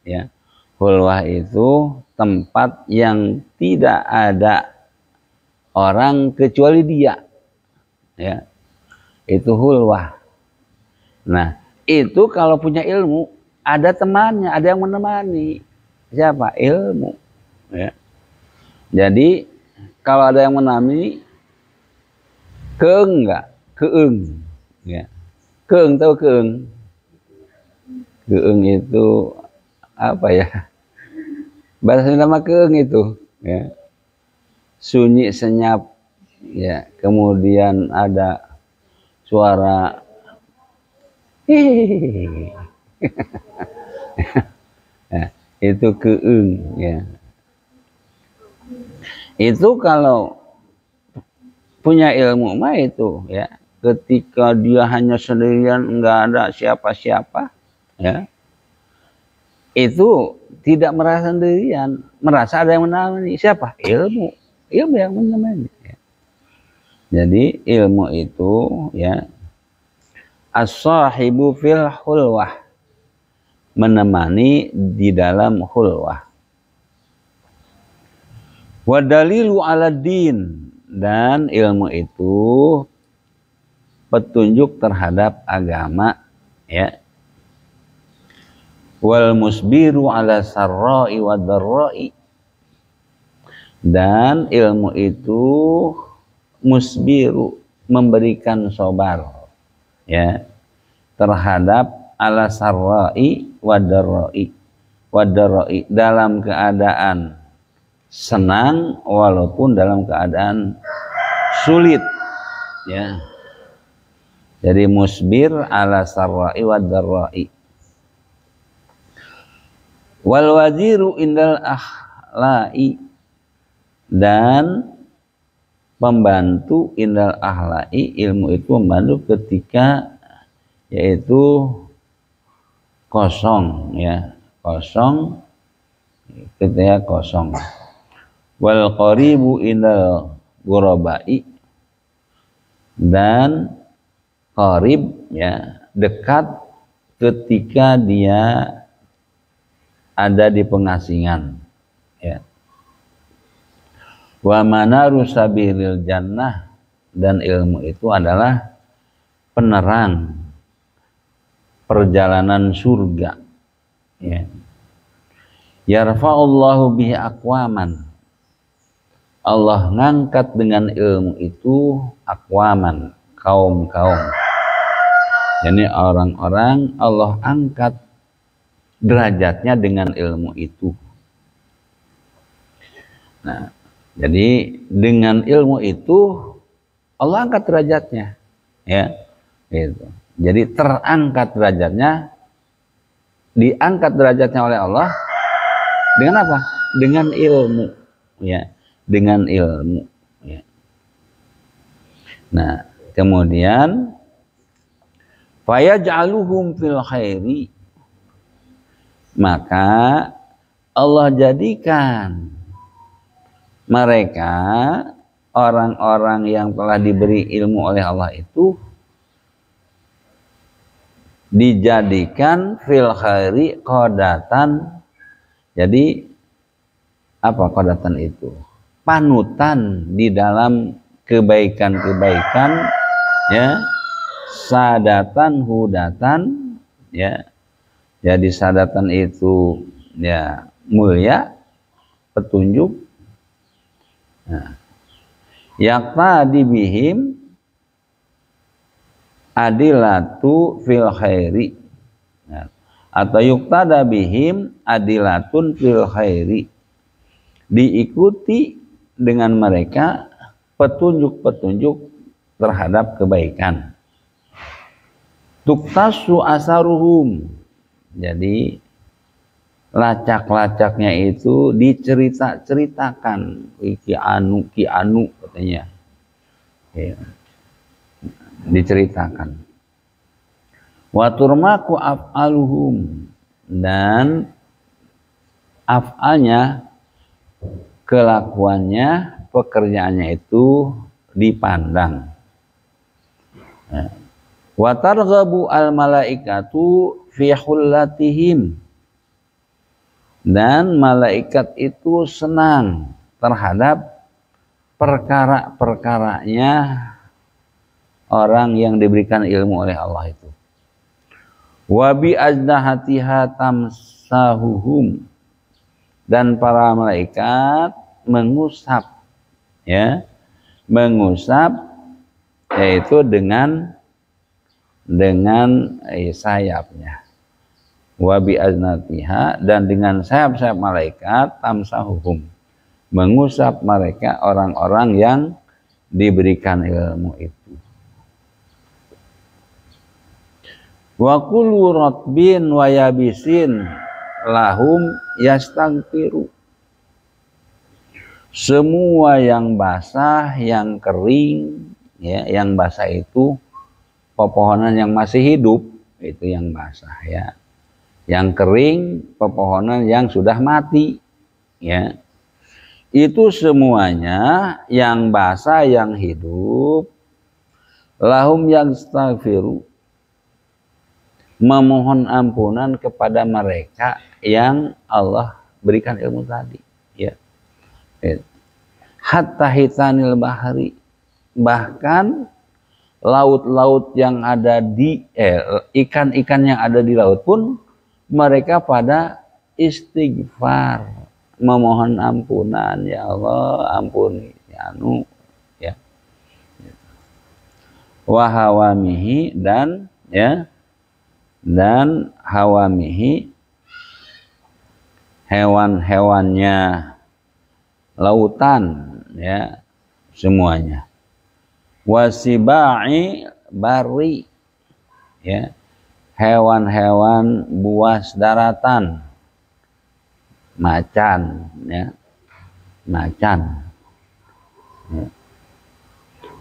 ya. Hulwah itu tempat yang tidak ada orang kecuali dia, ya. Itu hulwah. Nah, itu kalau punya ilmu ada temannya, ada yang menemani, siapa? Ilmu. Ya. Jadi kalau ada yang menamai keeng enggak? Keeng. Ya. Keeng, tahu keeng? Keeng itu apa ya? Bahasa nama keeng itu, ya. Sunyi senyap, ya. Kemudian ada suara hihihi. Ya, itu keeng, ya. Itu kalau punya ilmu mah itu, ya. Ketika dia hanya sendirian, enggak ada siapa-siapa, ya. Itu tidak merasa sendirian, merasa ada yang menemani. Siapa? Ilmu. Ilmu yang menemani. Ya. Jadi ilmu itu, ya, as-sahibu fil hulwah, menemani di dalam hulwah. Wa dalilu ala din, dan ilmu itu petunjuk terhadap agama, ya. Wal musbiru ala sarra'i wa darra'i, dan ilmu itu musbiru, memberikan sabar, ya, terhadap ala sarra'i wa darra'i, dalam keadaan senang walaupun dalam keadaan sulit, ya. Jadi musbir ala sarra'i wa darra'i. Wal waziru indal ahlai, dan pembantu indal ahlai, ilmu itu membantu ketika yaitu kosong, ya, kosong, ketika kosong. Wal qaribu indal ghurabai, dan qarib, ya, dekat ketika dia ada di pengasingan, ya. Wa manaru sabilil jannah, dan ilmu itu adalah penerang perjalanan surga, ya. Yarfa'ullahu bihi aqwaman, Allah ngangkat dengan ilmu itu aqwaman, kaum-kaum. Jadi orang-orang Allah angkat derajatnya dengan ilmu itu. Nah, jadi dengan ilmu itu Allah angkat derajatnya, ya, gitu. Jadi terangkat derajatnya, diangkat derajatnya oleh Allah dengan apa? Dengan ilmu, ya, dengan ilmu, ya. Nah, kemudian fayaj'aluhum fil khairi, maka Allah jadikan mereka, orang-orang yang telah diberi ilmu oleh Allah itu, dijadikan fil khairi qadatan. Jadi apa qadatan itu? Panutan di dalam kebaikan-kebaikan, ya, sadatan hudatan, ya. Jadi sadatan itu, ya, mulia, petunjuk. Nah, yaqtadi bihim adilatu fil khairi, nah, atau yuqtada bihim adilatun fil khairi, diikuti dengan mereka petunjuk-petunjuk terhadap kebaikan. Tuktasu asaruhum, jadi lacak-lacaknya itu diceritakan, ki anu katanya, ya, diceritakan. Wa turmaku af'aluhum, dan af'alnya, kelakuannya, pekerjaannya itu dipandang. Wa targhabu al malaikatu fi hullatihim, dan malaikat itu senang terhadap perkara-perkaranya orang yang diberikan ilmu oleh Allah itu. Wa bi ajdahatiha tamsahuhum, dan para malaikat mengusap, ya, mengusap, yaitu dengan sayapnya, wa bi aznatiha, dan dengan sayap-sayap malaikat, tamsahuhum, mengusap mereka orang-orang yang diberikan ilmu itu. Wa kullu ratbin wa yabisin lahum yastaghfiru. Semua yang basah, yang kering, ya, yang basah itu pepohonan yang masih hidup, itu yang basah, ya. Yang kering pepohonan yang sudah mati, ya. Itu semuanya yang basah, yang hidup, lahum yastaghfiru, memohon ampunan kepada mereka yang Allah berikan ilmu tadi, ya. Hatta hitanil bahari, bahkan laut-laut yang ada di ikan-ikan yang ada di laut pun mereka pada istighfar, memohon ampunan, ya Allah ampuni anu, ya. Wa hawamihi, dan ya, dan hawamihi, hewan-hewannya lautan, ya, semuanya. Wasibai bari, ya, hewan-hewan buas daratan, macan, ya, macan, ya.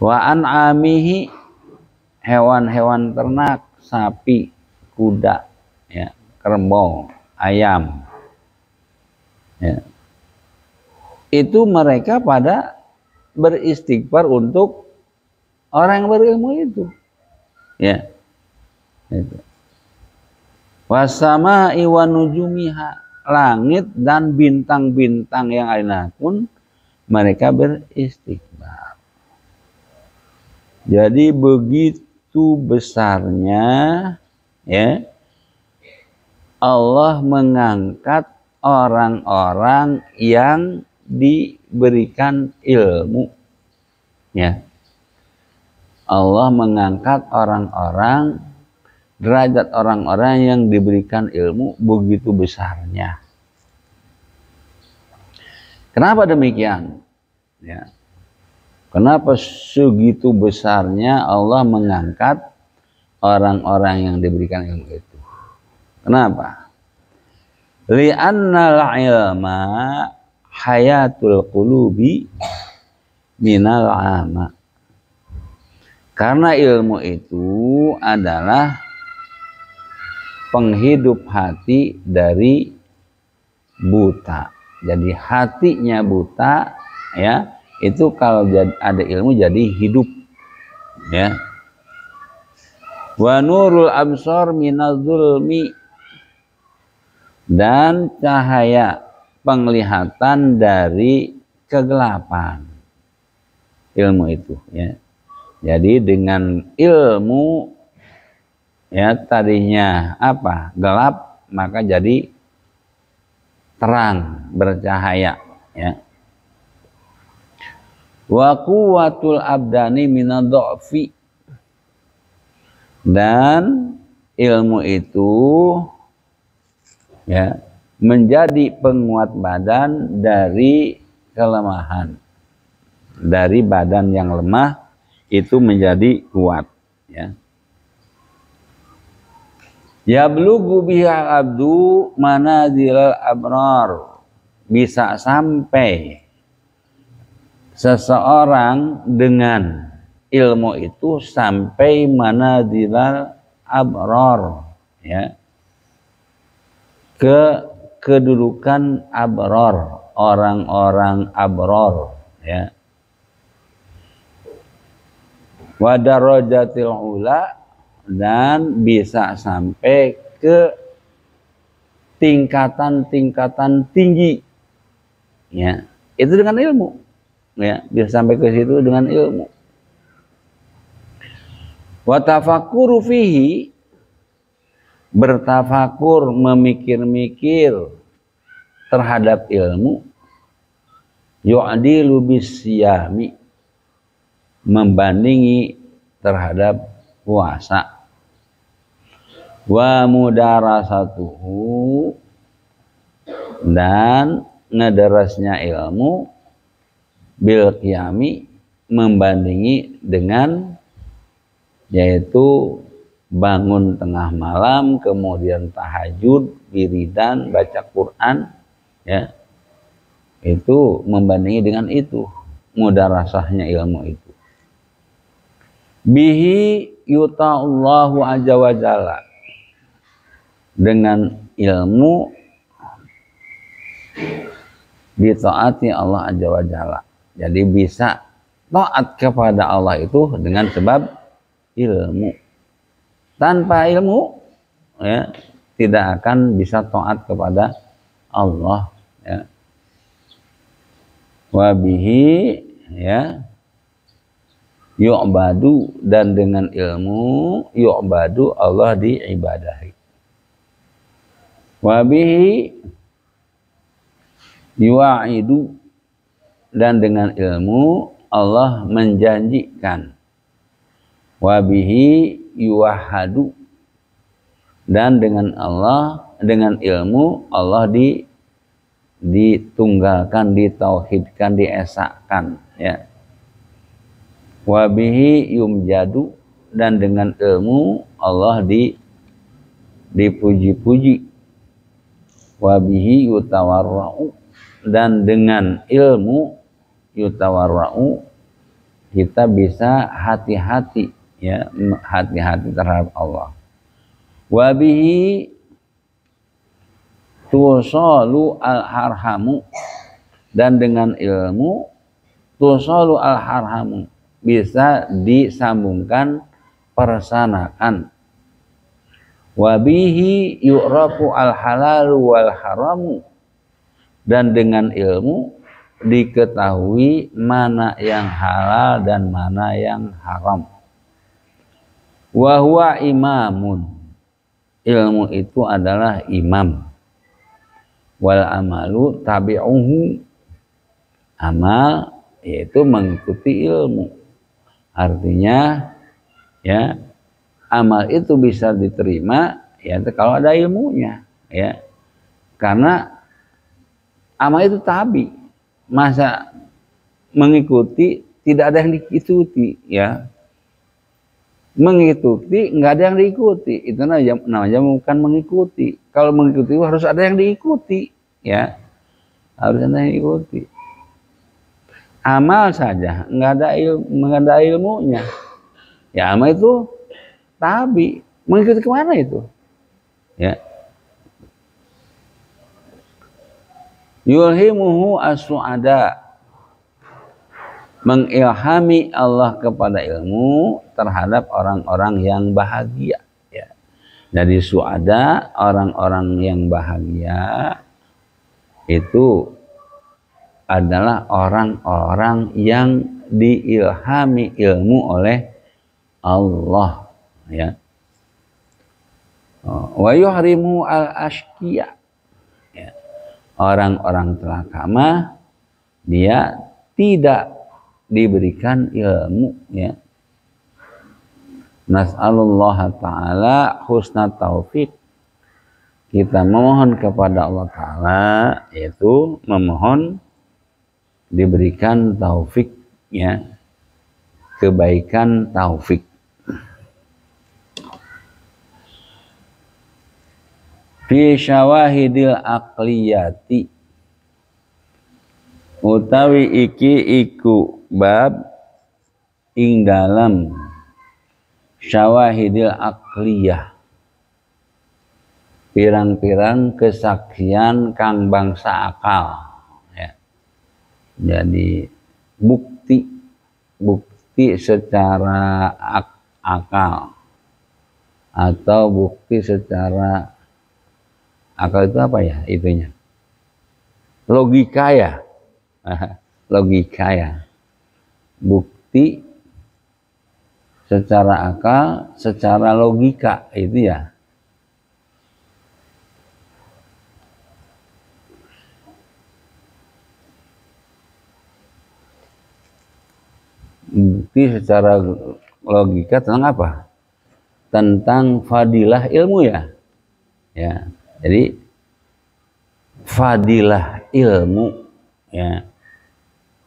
Wa an'amihi, hewan-hewan ternak, sapi, kuda, ya, kerbau, ayam, ya. Itu mereka pada beristighfar untuk orang yang berilmu itu, ya. Itu. Wasama'i wa nujumiha, langit dan bintang-bintang yang ada pun mereka beristighfar. Jadi begitu besarnya, ya, Allah mengangkat orang-orang yang diberikan ilmu, ya. Allah mengangkat orang-orang, derajat orang-orang yang diberikan ilmu begitu besarnya. Kenapa demikian? Ya. Kenapa segitu besarnya Allah mengangkat orang-orang yang diberikan ilmu itu? Kenapa? Li'annal ilma hayatul qulubi minal ama. Karena ilmu itu adalah penghidup hati dari buta. Jadi hatinya buta, ya, itu kalau ada ilmu jadi hidup, ya. Wa nurul absar minaz zulmi, dan cahaya penglihatan dari kegelapan. Ilmu itu, ya. Jadi dengan ilmu, ya, tadinya apa? Gelap, maka jadi terang, bercahaya, ya. Wa quwwatul abdani minad dha'fi, dan ilmu itu, ya, menjadi penguat badan dari kelemahan, dari badan yang lemah itu menjadi kuat, ya. Yablughu biha abdu manazilal abrar, bisa sampai seseorang dengan ilmu itu sampai manazilal abrar, ya, ke kedudukan abrar, orang-orang abrar, ya. Wa darajatil ula, dan bisa sampai ke tingkatan-tingkatan tinggi, ya. Itu dengan ilmu, ya, bisa sampai ke situ dengan ilmu. Wa tafakkuru fihi, bertafakur, memikir-mikir terhadap ilmu, yu'dilu bisyami, membandingi terhadap puasa, wa mudarasatuhu, dan ngederasnya ilmu, bil qiyami, membandingi dengan, yaitu bangun tengah malam, kemudian tahajud, wiridan, baca Quran, ya, itu membandingi dengan itu, mudarasahnya ilmu itu. Bihi yuta'allahu azza wa jalla, dengan ilmu ditaati Allah azza wa jalla. Jadi bisa taat kepada Allah itu dengan sebab ilmu. Tanpa ilmu, ya, tidak akan bisa taat kepada Allah, ya. Wabihi, ya, yu'badu, dan dengan ilmu yu'badu, Allah diibadahi. Wabihi yuwa'idu, dan dengan ilmu Allah menjanjikan. Wabihi yuwahhadu, dan dengan ilmu Allah ditunggalkan, ditauhidkan, diesakan, ya. Wabihi yumjadu, dan dengan ilmu Allah dipuji-puji. Wabihi yutawarra'u, dan dengan ilmu yutawarra'u kita bisa hati-hati, ya, hati-hati terhadap Allah. Wabihi tusalu al-harhamu, dan dengan ilmu tusalu al-harhamu, bisa disambungkan persanakan. Wabihi yu'rafu al-halalu wal haramu, dan dengan ilmu diketahui mana yang halal dan mana yang haram. Wa huwa imamun, ilmu itu adalah imam. Wal amalu tabi'uhu, amal yaitu mengikuti ilmu. Artinya, ya, amal itu bisa diterima, ya, kalau ada ilmunya, ya. Karena amal itu tabi, masa mengikuti tidak ada yang diikuti, ya. Mengikuti nggak ada yang diikuti, itu namanya bukan mengikuti. Kalau mengikuti harus ada yang diikuti, ya, harus ada yang diikuti. Amal saja nggak ada ilmunya, ya, amal itu tabi, mengikuti kemana itu, ya. Yulhimuhu as-su'ada, mengilhami Allah kepada ilmu terhadap orang-orang yang bahagia, ya. Jadi su'ada, orang-orang yang bahagia itu adalah orang-orang yang diilhami ilmu oleh Allah, ya. Wa yuhrimu al-ashqiya, ya. Orang-orang celaka mah dia tidak diberikan ilmu, ya. Nas'alullah ta'ala husna taufik, kita memohon kepada Allah Ta'ala, yaitu memohon diberikan taufik, ya, kebaikan taufik. Fi syawahidil aqliyati, utawi iki iku bab ing dalam syawahidil aqliyah, pirang-pirang kesaksian kang bangsa akal, ya. Jadi bukti secara akal atau bukti secara akal itu apa ya itunya? Logika, ya. Logika, ya. Bukti secara akal, secara logika itu, ya. bukti secara logika tentang apa? Tentang fadilah ilmu ya. Ya. Jadi fadilah ilmu ya.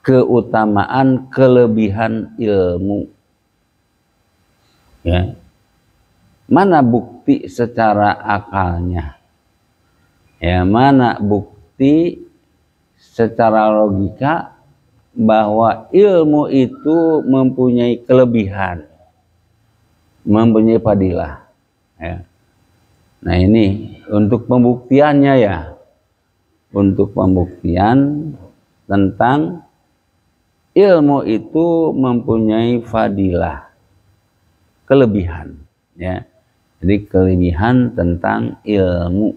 Keutamaan, kelebihan ilmu. Ya. Mana bukti secara akalnya? Ya, mana bukti secara logika bahwa ilmu itu mempunyai kelebihan, mempunyai fadilah. Ya. Nah ini untuk pembuktiannya ya, untuk pembuktian tentang ilmu itu mempunyai fadilah, kelebihan. Ya, jadi kelebihan tentang ilmu.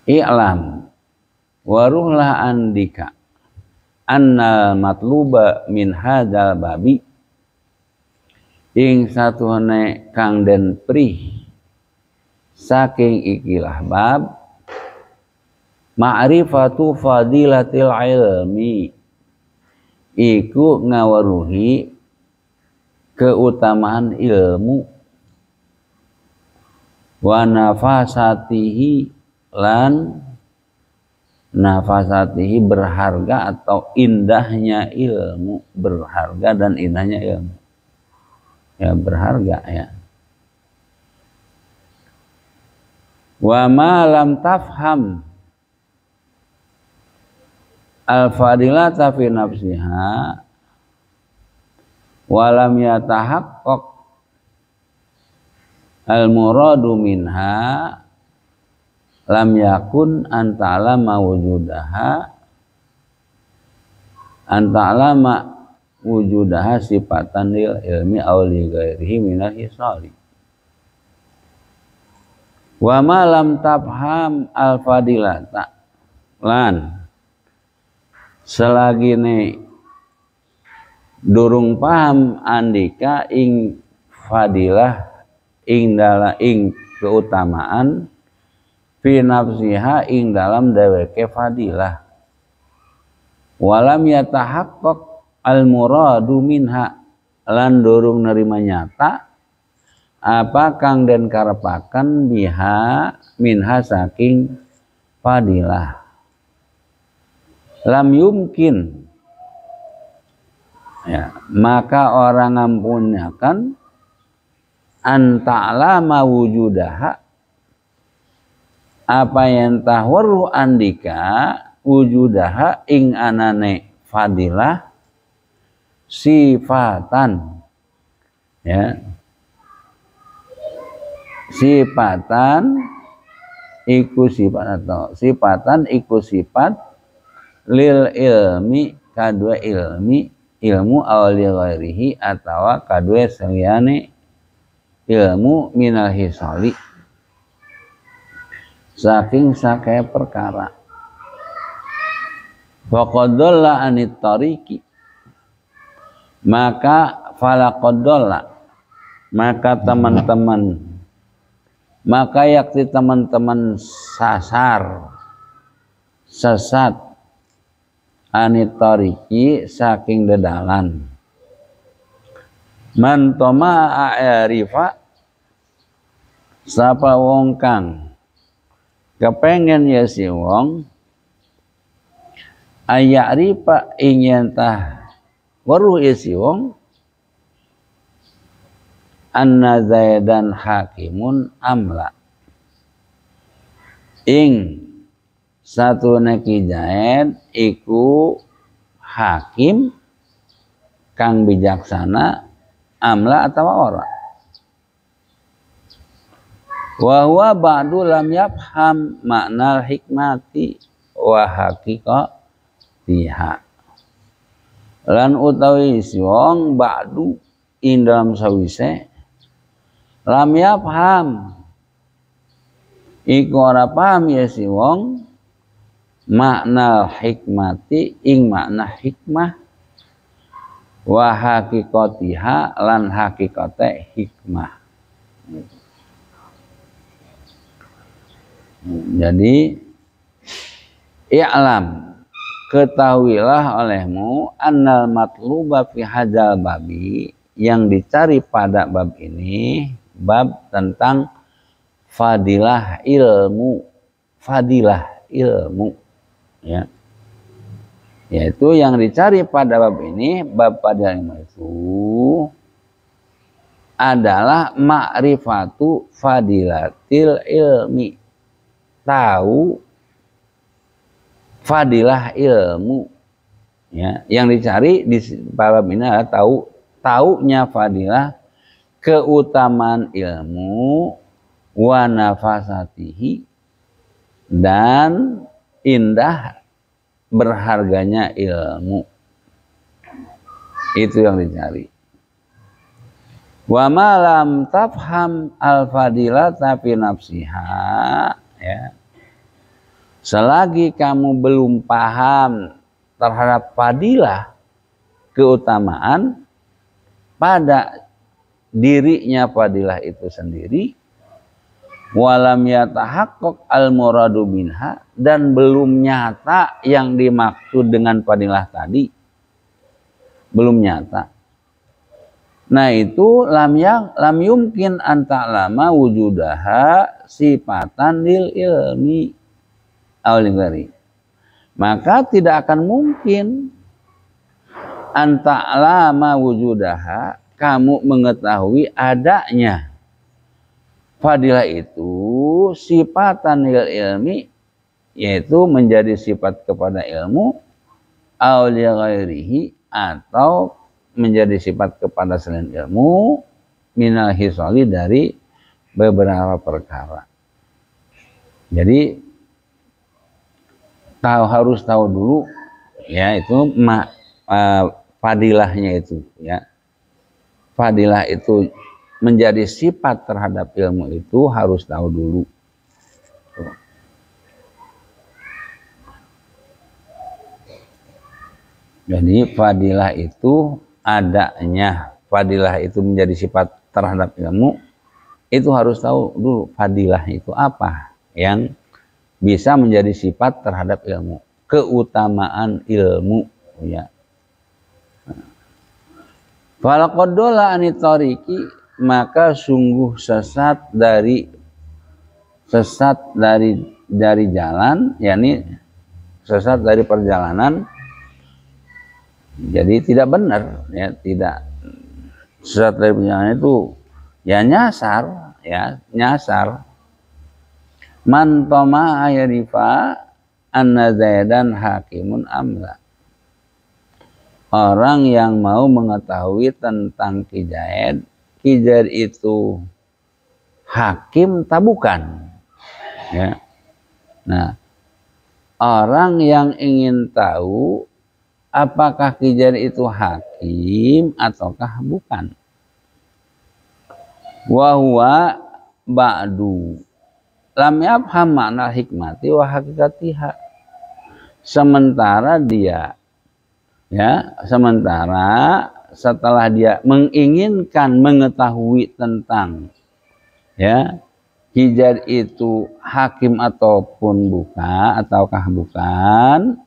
I'lam waruhlah andika annal matluba min hadzal babi ing satune kang den prih saking ikilah bab ma'rifatu fadilatil ilmi iku ngawaruhi keutamaan ilmu wa nafasatihi lan nafasatihi berharga atau indahnya ilmu, berharga dan indahnya ilmu. Ya berharga ya. Wa ma lam tafham al-fadilata fi nafsiha wa lam yatahaqqaq al-muradu minha lam yakun anta'lama wujudaha sifatan lil ilmi aw li ghairihi minal hisali wa ma lam tafham al fadilata lan selagine durung paham andika ing fadilah ing dala ing keutamaan fi nafsiha ing dalam dheweke fadilah walam yatahaqqaq al muradu minha lan durung nerima nyata apa kang den karepaken biha minha saking fadilah lam yumkin ya maka orang ngampunyakan anta'lama wujudaha apa yang tahwaru andika wujudaha ing anane fadilah sifatan ya sifatan iku sifat atau sifatan iku sifat lil ilmi kadua ilmu awli ghairihi atawa kadua saliyane ilmu minal hisali saking sakaya perkara faqadalla anit tariqi maka falaqadalla maka teman-teman maka yakti teman-teman sesat anit tariqi saking dedalan man toma a'rifa sapa wong kang kepengen ya si wong aya'rifa ingin tah waruh ya si wong anna zaidan hakimun amla ing satu neki Zaid iku hakim kang bijaksana amla atau ora wa huwa ba'du lam yafham makna hikmati wa haqiqatiha lan utawi si wong ba'du ing dalam sawise lam yafham iku ora paham ya si wong makna hikmati ing makna hikmah wa haqiqatiha lan hakikate hikmah. Jadi i'lam ketahuilah olehmu annal matluba fi hadzal babi, yang dicari pada bab ini, bab tentang fadilah ilmu, ya, yaitu yang dicari pada bab ini, bab fadilah ilmu itu adalah ma'rifatu fadilatil ilmi, tahu fadilah ilmu, ya, yang dicari di bab ini adalah taunya fadilah, keutamaan ilmu, wa nafasatihi, dan indah berharganya ilmu, itu yang dicari. Wa ma lam tafham al fadilata fi nafsiha, ya, selagi kamu belum paham terhadap fadilah, keutamaan pada dirinya fadilah itu sendiri, walam yatahaqqaq al muradu minha, dan belum nyata yang dimaksud dengan fadilah tadi, belum nyata. Nah itu lam yumkin anta'lama wujudaha sifatan lil ilmi awligari, maka tidak akan mungkin anta'lama wujudaha, kamu mengetahui adanya fadilah itu sifatan lil ilmi, yaitu menjadi sifat kepada ilmu, awligarihi, atau menjadi sifat kepada selain ilmu, minal hisali, dari beberapa perkara. Jadi harus tahu dulu, ya, itu fadilahnya itu, ya, fadilah itu menjadi sifat terhadap ilmu itu harus tahu dulu. Jadi fadilah itu adanya, fadilah itu menjadi sifat terhadap ilmu, itu harus tahu dulu fadilah itu apa yang bisa menjadi sifat terhadap ilmu, keutamaan ilmu, ya. Falaqaddola anitariki, maka sungguh sesat dari jalan, yakni sesat dari perjalanan. Jadi tidak benar, ya, tidak sesat dari perjalanan itu, ya, nyasar, ya, nyasar. Man tama ayarifa anna Zaidan hakimun amla, orang yang mau mengetahui tentang Ki Zaid itu hakim tak bukan, ya. Nah, orang yang ingin tahu apakah Ki Zaid itu hakim ataukah bukan, wa huwa ba'du lam yafham makna hikmati wa hakikatiha, sementara dia, ya, sementara setelah dia menginginkan mengetahui tentang, ya, Ki Zaid itu hakim ataupun bukan, ataukah bukan,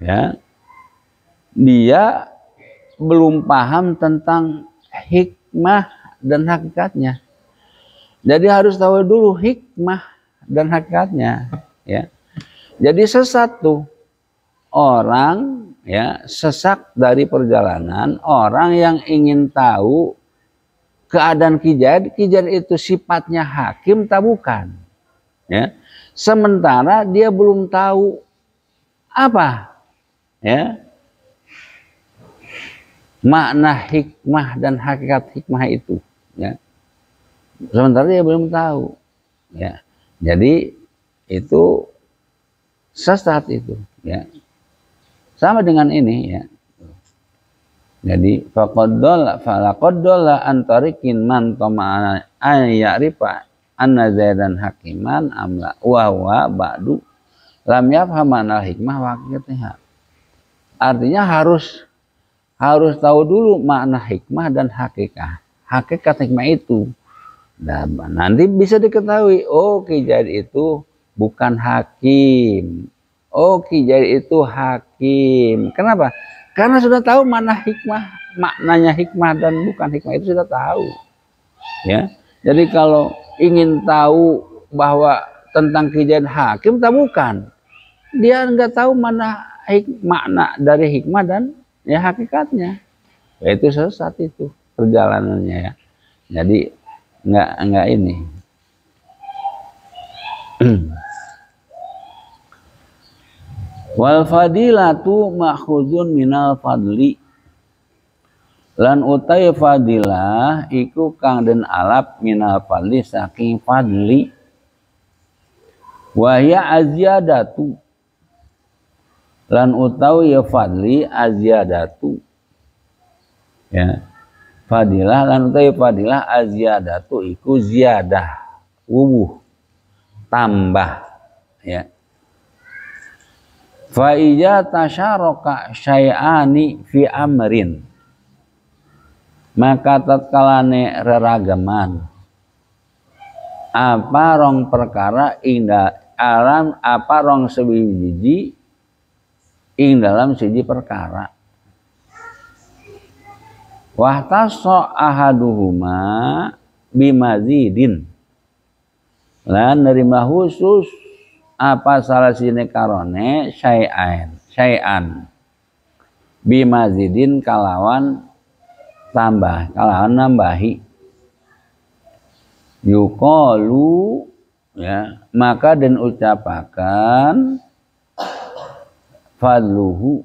ya, dia belum paham tentang hikmah dan hakikatnya. Jadi harus tahu dulu hikmah dan hakikatnya, ya. Jadi sesat tuh orang, ya, sesat dari perjalanan orang yang ingin tahu keadaan Ki Zaid itu sifatnya hakim tak bukan, ya. Sementara dia belum tahu apa, ya, makna hikmah dan hakikat hikmah itu, ya. Sementara dia belum tahu, ya. Jadi itu sesat itu, ya. Sama dengan ini, ya. Jadi falaqaddola antarikin man tama'a ayyarifa anna Zaidan hakiman amla wa huwa ba'du lam yafham al hikmah wa hakikatiha. Artinya harus tahu dulu makna hikmah dan hakikat hikmah itu. Dan nanti bisa diketahui, oh Ki Zaid itu bukan hakim, Oh, Ki Jaid itu hakim. Kenapa? Karena sudah tahu mana hikmah, maknanya hikmah dan bukan hikmah itu sudah tahu. Ya. Jadi kalau ingin tahu bahwa tentang Ki Jaid hakim, tak bukan. Dia nggak tahu mana makna dari hikmah dan ya hakikatnya. Itu sesat itu perjalanannya ya. Jadi nggak ini. Wal fadilatu ma'khudun minal fadli. Lan utai fadilah iku kang den alap minal fadli saking fadli. Wa ya azyadatu. Lan utawi ya fadli azyadatu. Ya. Fadilah lan utawi fadilah azyadatu iku ziyadah, wubuh, tambah ya. Fa ija tasyaraka syai'ani fi amrin, maka tatkalane reragaman apa rong perkara ing alam apa rong sewiji ing dalam siji perkara. Wahtaso ahaduhuma bimazidin, lan nerima khusus apa salah sini karone syai'an bimazidin kalawan tambah, kalawan nambahi. Yuqalu ya, maka den ucapakan fadluhu,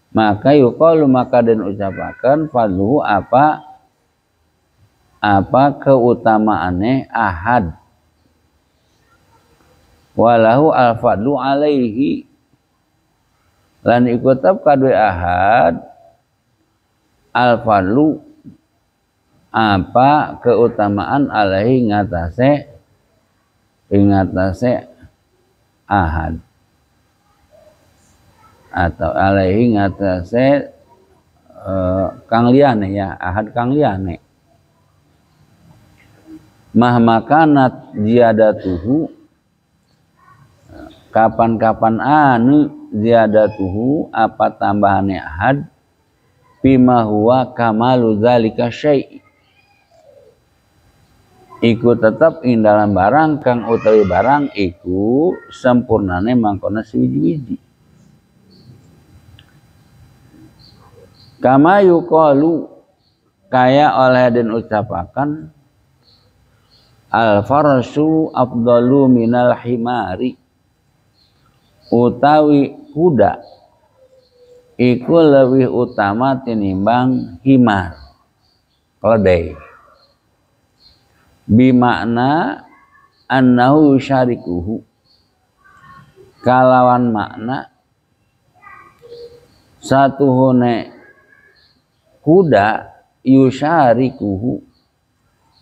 maka yuqalu maka den ucapakan fadluhu apa keutamaane ahad. Walahu al-fadlu alaihi, lan ikutab kadue ahad al-fadlu apa keutamaan alaihi ngatasé ahad, atau alaihi ngatasé kang liyane ya, ahad kang liyane. Mahmakanat ziyadatuhu, kapan-kapan anu ziyadatuhu apa tambahannya ahad, bima huwa kamalu dzalika syai', iku tetap ing dalam barang kang utawi barang iku sempurnane mangkona sewiji-wiji. Kama yuqalu, kaya oleh den ucapakan al farsu afdalu minal himari, utawi kuda iku lebih utama tinimbang himar, keledai. Bimakna annahu syarikuhu, kalawan makna satuhune kuda yusyarikuhu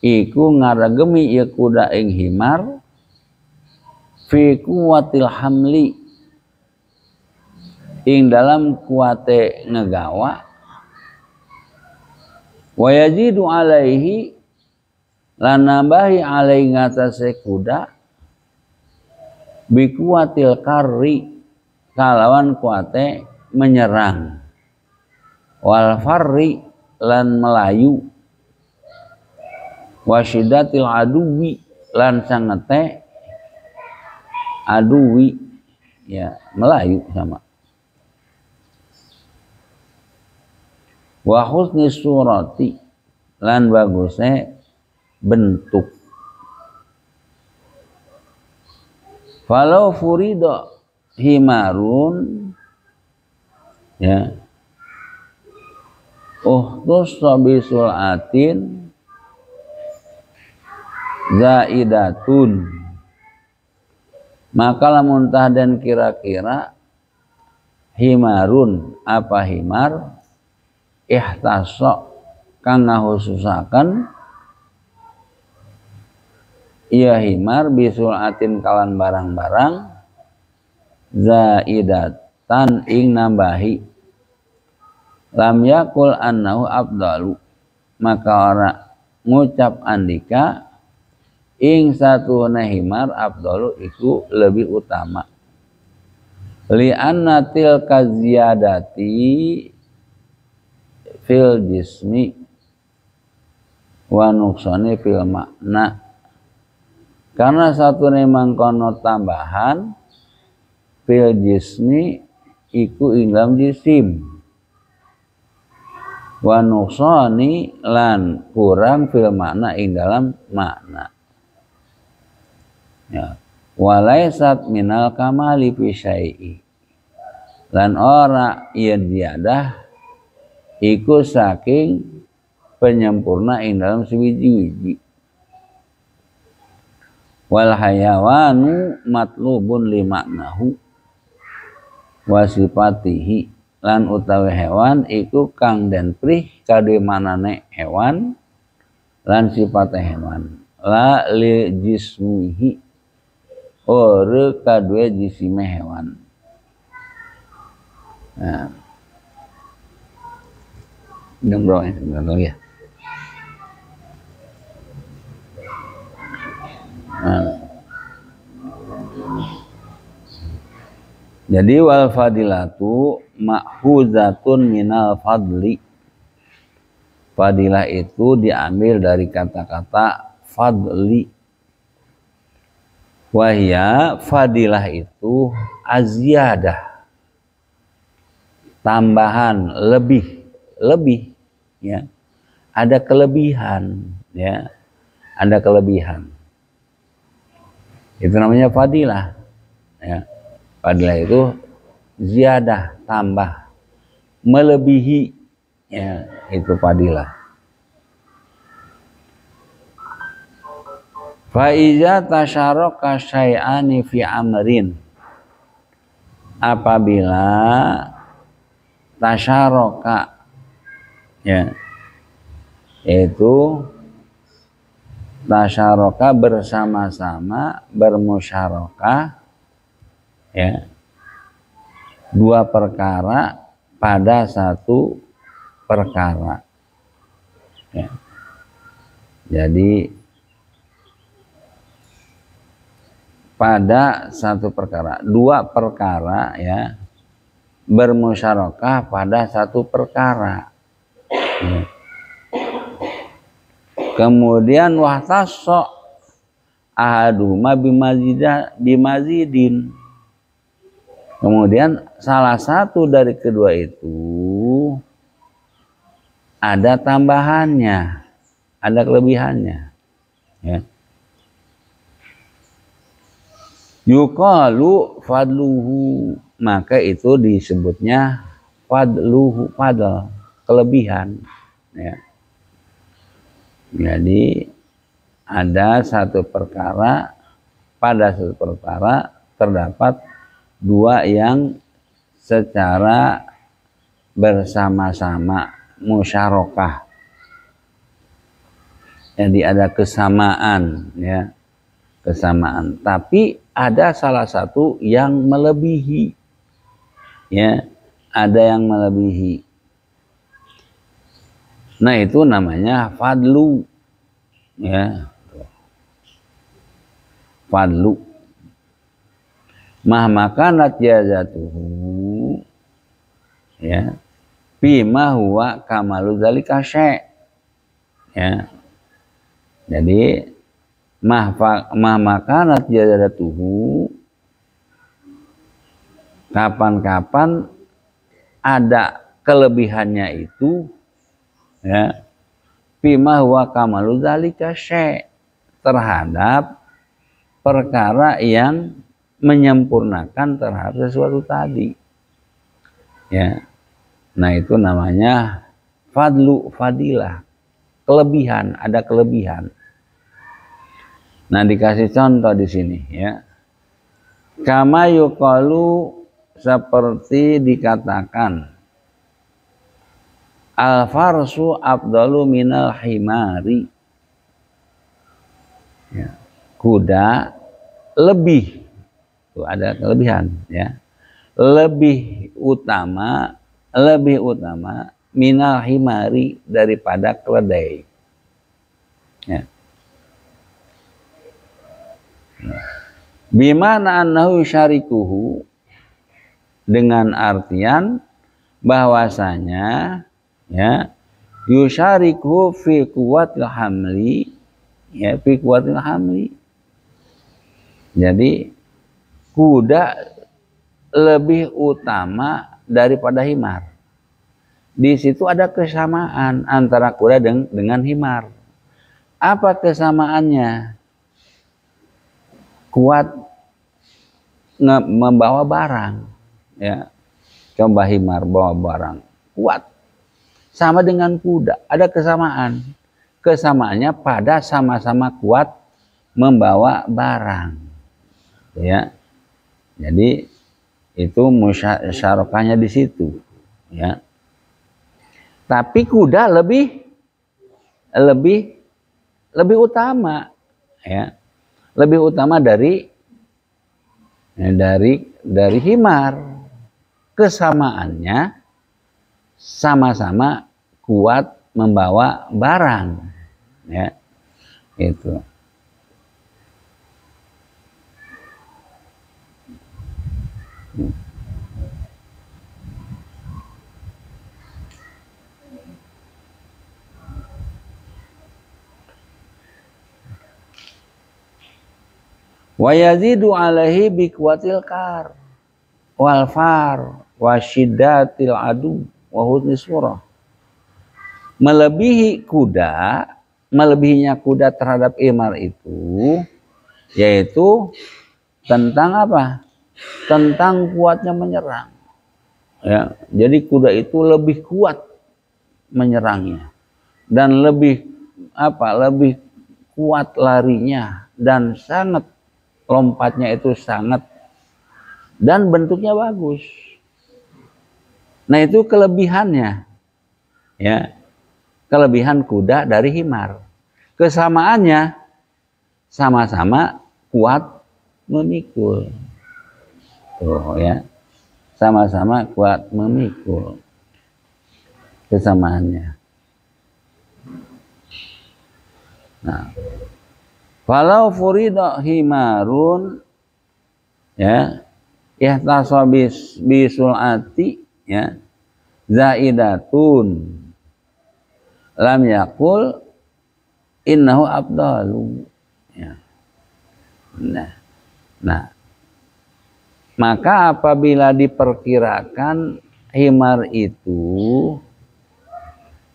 iku ngaragemi ya kuda ing himar fi kuwatil hamli, ing dalam kuate ngegawa, wa yazidu alaihi, lan nambahi alaihi ngatasé kuda, bi kuwatil karri, kalawan kuate menyerang, wal farri, lan melayu, wasyidatil aduwi, lan sangete aduwi ya, melayu sama. Wa husni surati, lan bagusnya bentuk. Falau furido himarun ya, uhtus bisul atin zaidatun, maka lamun tahdan kira-kira himarun apa himar ihtasok kang ngahususaken iya himar bisul atin kalan barang-barang zaidatan ing nambahi, lam yakul annahu afdalu, maka ora ngucap andika ing satu himar afdalu iku lebih utama. li anna tilka ziyadati fil jismi wa nuqsani fil makna, karena satu memang kono tambahan fil jismi iku ing dalam jisim, wa nuqsani lan kurang fil makna ing dalam makna. Ya. Walaisat minal kamali fi syai'i, lan ora ieu ziyadah iku saking penyempurna ing dalam sewiji-wiji. Wal hayawanu matlubun li maknahu wa sifatihi, lan utawi hewan iku kang den prih kadhe manane hewan lan sifate hewan, la li jismihi ora kadhe jisime hewan. Nah, bro ya. Jadi wal fadilatu ma'khuzatun minal fadli. Fadilah itu diambil dari kata-kata fadli. Wahya fadilah itu aziyadah, tambahan, lebih ya. Ada kelebihan ya. Ada kelebihan. Itu namanya fadilah ya. Fadilah itu ziyadah, tambah, melebihi ya, itu fadilah. Fa iza tasyaraka syai'ani fi amrin, apabila tasyaraka ya, itu tasyaraka bersama-sama, bermusyarakah ya, dua perkara pada satu perkara ya. Jadi pada satu perkara, dua perkara ya, bermusyarakah pada satu perkara ya. Kemudian wahtasso ahaduma bimazidin, kemudian salah satu dari kedua itu ada tambahannya, ada kelebihannya ya. Yuqalu fadluhu, maka itu disebutnya fadluhu, fadl, kelebihan ya. Jadi ada satu perkara, pada satu perkara terdapat dua yang secara bersama-sama musyarakah. Jadi ada kesamaan ya, kesamaan, tapi ada salah satu yang melebihi ya, ada yang melebihi. Nah itu namanya fadlu ya, fadlu. Mahmakanat jazatuhu ya, bima huwa kamalu dzalika syai' ya. Jadi mahmakanat jazatuhu, kapan-kapan ada kelebihannya itu ya, bima huwa kamalu dzalika syai', terhadap perkara yang menyempurnakan terhadap sesuatu tadi ya. Nah itu namanya fadlu, fadilah, kelebihan, ada kelebihan. Nah dikasih contoh di sini ya, kama yuqalu, seperti dikatakan al farsu afdalu minal himari ya, kuda lebih, tuh ada kelebihan ya, lebih utama minal himari, daripada keledai ya. Bimana annahu syarikuhu, dengan artian bahwasanya ya yusyariku fi quwwatil hamli, ya fi quwwatil hamli. Jadi kuda lebih utama daripada himar. Di situ ada kesamaan antara kuda dengan himar. Apa kesamaannya? Kuat membawa barang, ya. Coba himar bawa barang kuat, sama dengan kuda ada kesamaan. Kesamaannya pada sama-sama kuat membawa barang, ya. Jadi itu musyarakahnya di situ, ya. Tapi kuda lebih utama, ya. Lebih utama dari himar. Kesamaannya sama-sama kuat membawa barang, ya. Itu. Wa yazidu alaihi biqwatil kar wal far wa syiddatil adu wa husni surah. Melebihinya kuda terhadap himar itu yaitu tentang apa? Tentang kuatnya menyerang. Ya, jadi kuda itu lebih kuat menyerangnya dan lebih kuat larinya dan sangat lompatnya itu sangat dan bentuknya bagus. Nah, itu kelebihannya. Ya. Kelebihan kuda dari himar. Kesamaannya sama-sama kuat memikul. Tuh, ya. Sama-sama kuat memikul. Kesamaannya. Nah, walau furida himarun, ya, ihtasabis bisulati, ya, zaidatun lam yakul innahu abdalu, ya. Nah, maka apabila diperkirakan himar itu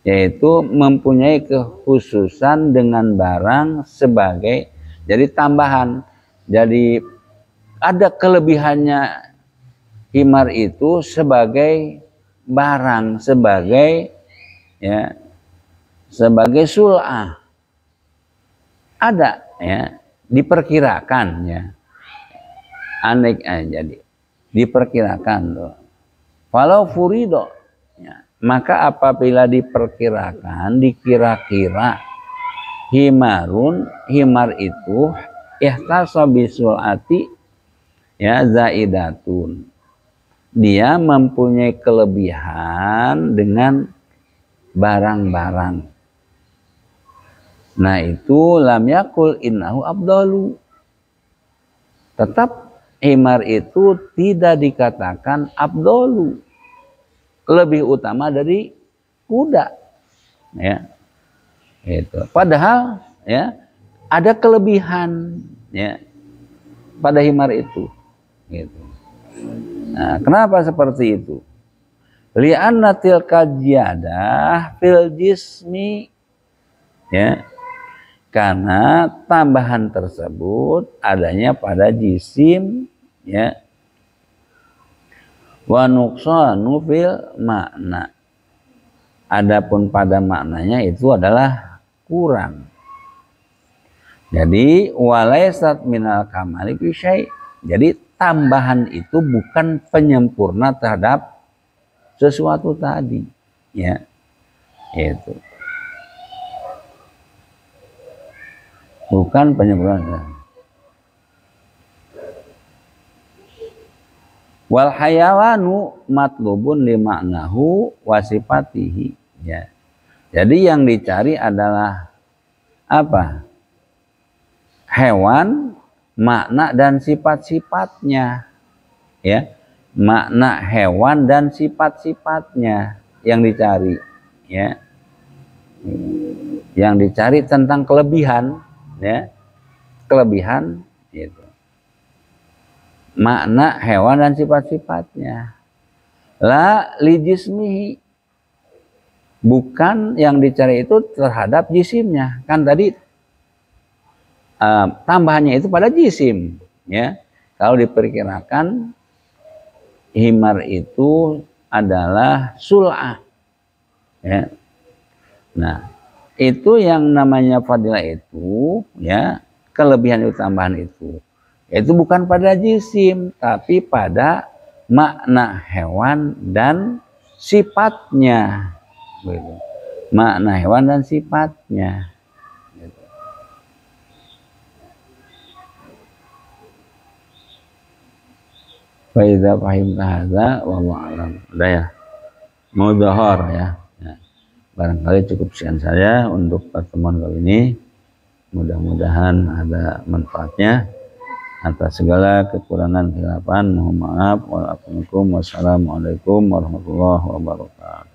yaitu mempunyai kekhususan dengan barang sebagai jadi tambahan, jadi ada kelebihannya himar itu sebagai barang, sebagai ya sebagai sul'ah, ada, ya, diperkirakan, ya, aneh, jadi diperkirakan tuh. Walau furido, ya, maka apabila diperkirakan, dikira-kira himar itu ihtasabisulati, ya, zaidatun, dia mempunyai kelebihan dengan barang-barang. Nah, itu lam yakul innahu abdalu. Tetap himar itu tidak dikatakan abdalu, lebih utama dari kuda, ya. Itu. Padahal, ya, ada kelebihan, ya, pada himar itu, gitu. Nah, kenapa seperti itu? Li'anna tilka ziyadah fil jismi, ya, karena tambahan tersebut adanya pada jisim, ya, wa nuqsanu fil makna, adapun pada maknanya itu adalah kurang. Jadi walaysat minal kamali fi syai', jadi tambahan itu bukan penyempurna terhadap sesuatu tadi, ya, itu bukan penyempurna. Wal hayawanu matlubun li ma'nahu wa sifatihi, ya. Jadi yang dicari adalah apa? Hewan, makna dan sifat-sifatnya, ya. makna hewan dan sifat-sifatnya yang dicari, ya. Yang dicari tentang kelebihan, ya. Kelebihan itu. Makna hewan dan sifat-sifatnya. La li jismihi. Bukan yang dicari itu terhadap jisimnya. Kan tadi tambahannya itu pada jisim, ya. Kalau diperkirakan himar itu adalah sul'ah, ya. Nah, itu yang namanya fadilah itu, ya, kelebihan itu tambahan itu bukan pada jisim tapi pada makna hewan dan sifatnya, gitu. Makna hewan dan sifatnya. Faiza fahim tahadza wallahu a'lam. Udah ya, mau dhahar ya. Barangkali cukup sekian saja untuk pertemuan kali ini. Mudah-mudahan ada manfaatnya. Atas segala kekurangan kesilapan mohon maaf. Wassalamualaikum warahmatullahi wabarakatuh.